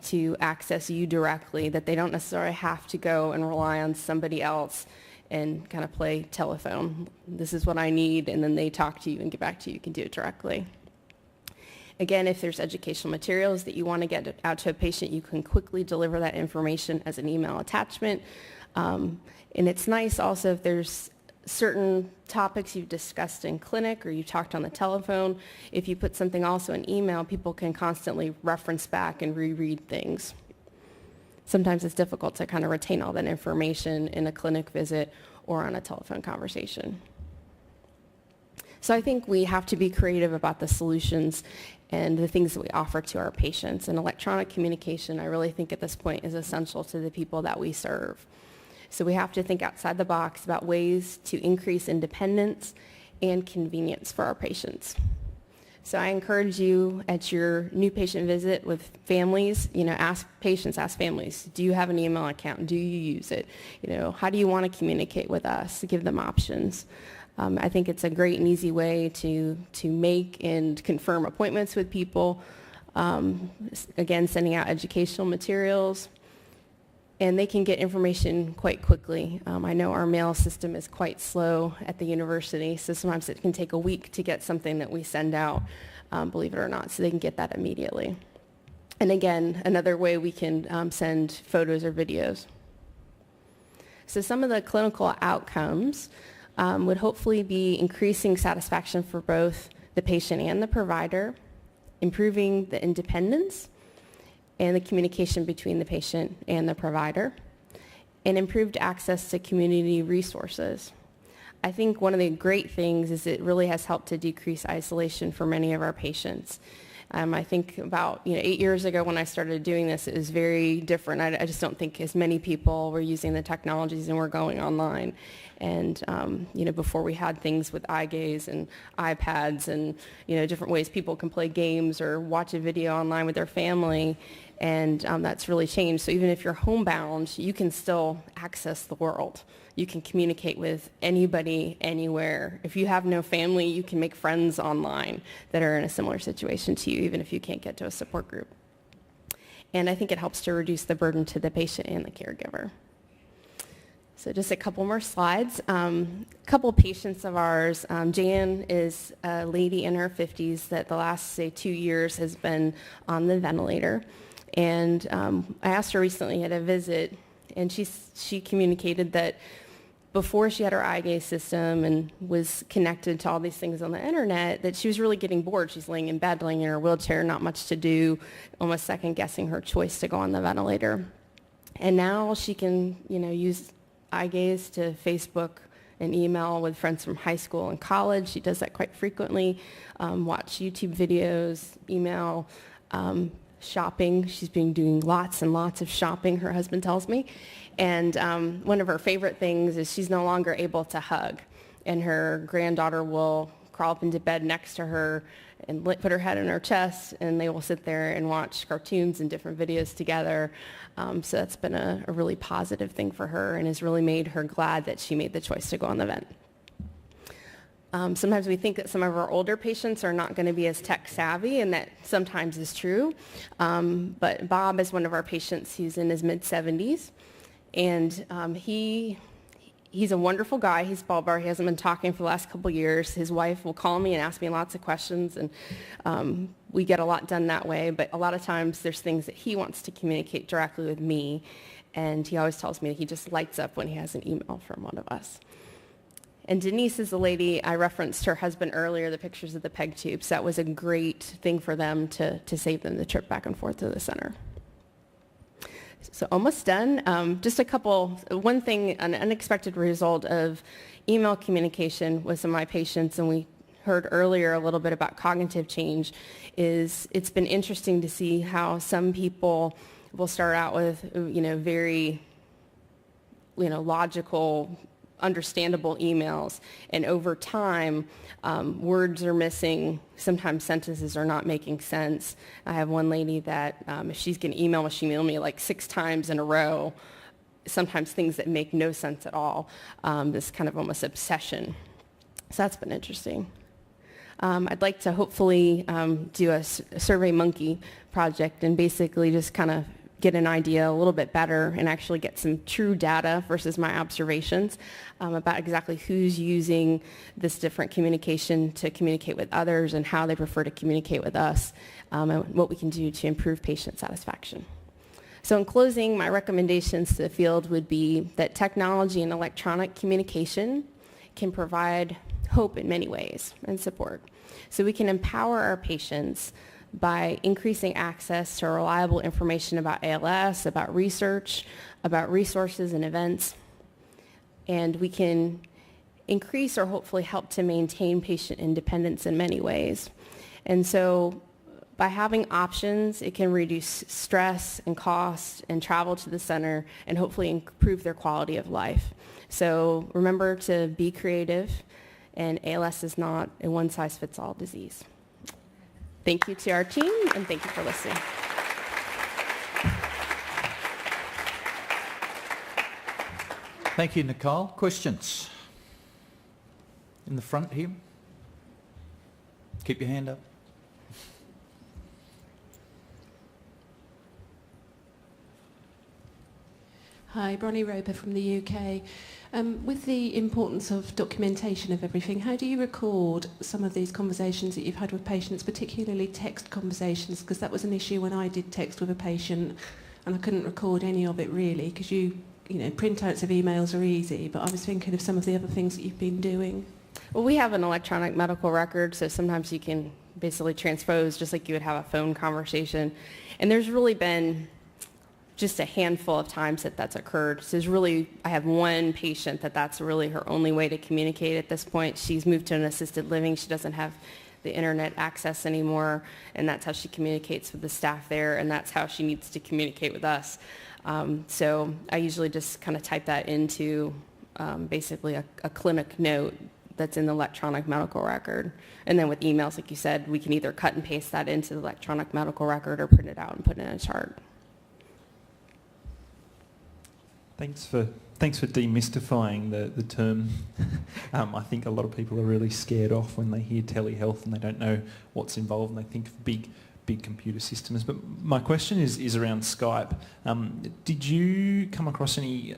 to access you directly, that they don't necessarily have to go and rely on somebody else and kind of play telephone. This is what I need, and then they talk to you and get back to you. You can do it directly. Again, if there's educational materials that you want to get out to a patient, you can quickly deliver that information as an email attachment. And it's nice also if there's certain topics you've discussed in clinic or you talked on the telephone, if you put something also in email, people can constantly reference back and reread things. Sometimes it's difficult to kind of retain all that information in a clinic visit or on a telephone conversation. So I think we have to be creative about the solutions and the things that we offer to our patients. And electronic communication, I really think at this point, is essential to the people that we serve. So we have to think outside the box about ways to increase independence and convenience for our patients. So I encourage you at your new patient visit with families, ask patients, ask families, do you have an email account? Do you use it? How do you want to communicate with us? Give them options. I think it's a great and easy way to make and confirm appointments with people. Again, sending out educational materials. And they can get information quite quickly. I know our mail system is quite slow at the university, so sometimes it can take a week to get something that we send out, believe it or not, so they can get that immediately. And again, another way we can send photos or videos. So some of the clinical outcomes would hopefully be increasing satisfaction for both the patient and the provider, improving the independence and the communication between the patient and the provider, and improved access to community resources. I think one of the great things is it really has helped to decrease isolation for many of our patients. I think about 8 years ago when I started doing this, it was very different. I just don't think as many people were using the technologies and were going online. And before we had things with eye gaze and iPads and different ways people can play games or watch a video online with their family. And that's really changed. So even if you're homebound, you can still access the world. You can communicate with anybody, anywhere. If you have no family, you can make friends online that are in a similar situation to you, even if you can't get to a support group. And I think it helps to reduce the burden to the patient and the caregiver. So just a couple more slides. A couple patients of ours. Jan is a lady in her 50s that the last, 2 years has been on the ventilator. And I asked her recently at a visit, and she communicated that before she had her eye gaze system and was connected to all these things on the internet, that she was really getting bored. She's laying in bed, laying in her wheelchair, not much to do, almost second guessing her choice to go on the ventilator. And now she can, use eye gaze to Facebook and email with friends from high school and college. She does that quite frequently. Watch YouTube videos, email, shopping. She's been doing lots and lots of shopping, her husband tells me. And one of her favorite things is she's no longer able to hug. And her granddaughter will crawl up into bed next to her and put her head in her chest, and they will sit there and watch cartoons and different videos together. So that's been a really positive thing for her and has really made her glad that she made the choice to go on the vent. Sometimes we think that some of our older patients are not going to be as tech savvy, and that sometimes is true. But Bob is one of our patients. He's in his mid-70s, and he's a wonderful guy. He's bulbar. He hasn't been talking for the last couple years. His wife will call me and ask me lots of questions, and we get a lot done that way. But a lot of times there's things that he wants to communicate directly with me, and he always tells me that he just lights up when he has an email from one of us. And Denise is the lady, I referenced her husband earlier, the pictures of the PEG tubes. That was a great thing for them to save them the trip back and forth to the center. So almost done. Just a couple, one thing, an unexpected result of email communication with some of my patients, and we heard earlier a little bit about cognitive change, is it's been interesting to see how some people will start out with, very, logical, understandable emails, and over time, words are missing. Sometimes sentences are not making sense. I have one lady that if she's going to email me, she emailed me like 6 times in a row, sometimes things that make no sense at all, this kind of almost obsession. So that's been interesting. I'd like to hopefully do a SurveyMonkey project and basically just kind of get an idea a little bit better and actually get some true data versus my observations about exactly who's using this different communication to communicate with others and how they prefer to communicate with us, and what we can do to improve patient satisfaction. So in closing, my recommendations to the field would be that technology and electronic communication can provide hope in many ways and support. So we can empower our patients by increasing access to reliable information about ALS, about research, about resources and events. And we can increase or hopefully help to maintain patient independence in many ways. And so by having options, it can reduce stress and cost and travel to the center and hopefully improve their quality of life. So remember to be creative, and ALS is not a one-size-fits-all disease. Thank you to our team, and thank you for listening. Thank you, Nicole. Questions? In the front here. Keep your hand up. Hi, Bronnie Roper from the UK. With the importance of documentation of everything, how do you record some of these conversations that you've had with patients, particularly text conversations? Because that was an issue when I did text with a patient, and I couldn't record any of it really, because printouts of emails are easy, but I was thinking of some of the other things that you've been doing. Well, we have an electronic medical record, so sometimes you can basically transpose just like you would have a phone conversation. And there's really been just a handful of times that that's occurred. So I have one patient that's really her only way to communicate at this point. She's moved to an assisted living. She doesn't have the internet access anymore, and that's how she communicates with the staff there, and that's how she needs to communicate with us. So I usually just kind of type that into basically a clinic note that's in the electronic medical record. And then with emails, like you said, we can either cut and paste that into the electronic medical record or print it out and put it in a chart. Thanks for demystifying the term. I think a lot of people are really scared off when they hear telehealth and they don't know what's involved, and they think of big computer systems. But my question is around Skype. Did you come across any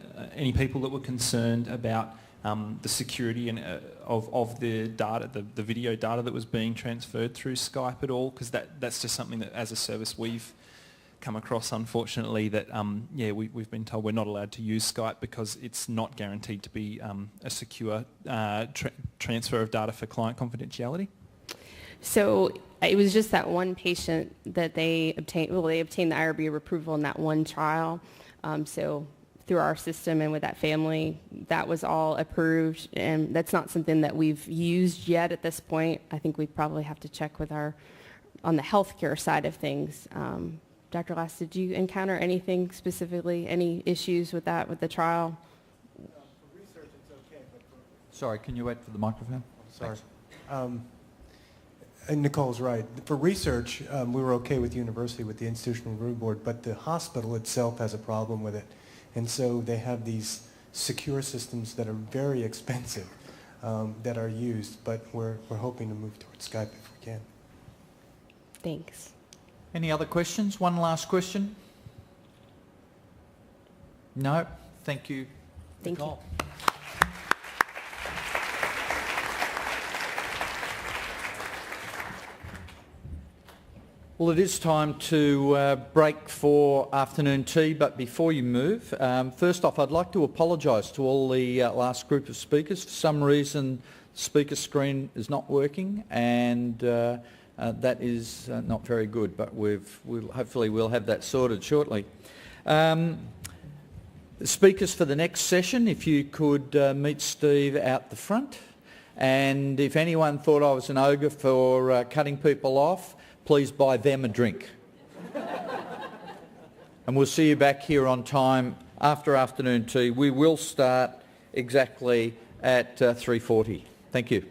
people that were concerned about the security and of the data, the video data that was being transferred through Skype at all? Because that's just something that, as a service, we've come across, unfortunately, that we've been told we're not allowed to use Skype because it's not guaranteed to be a secure transfer of data for client confidentiality. So it was just that one patient that they obtained the IRB approval in that one trial. So through our system and with that family, that was all approved, and that's not something that we've used yet at this point. I think we probably have to check with on the healthcare side of things. Dr. Lass, did you encounter anything specifically, any issues with that, with the trial? For research, it's okay, but sorry, can you wait for the microphone? Sorry. And Nicole's right. For research, we were okay with the university, with the Institutional Review Board, but the hospital itself has a problem with it. And so they have these secure systems that are very expensive that are used, but we're hoping to move towards Skype if we can. Thanks. Any other questions? One last question? No? Thank you. Thank you. Well, it is time to break for afternoon tea, but before you move, first off, I'd like to apologise to all the last group of speakers. For some reason, the speaker screen is not working, and that is not very good, but hopefully we'll have that sorted shortly. The speakers for the next session, if you could meet Steve out the front, and if anyone thought I was an ogre for cutting people off, please buy them a drink. And we'll see you back here on time after afternoon tea. We will start exactly at 3:40. Thank you.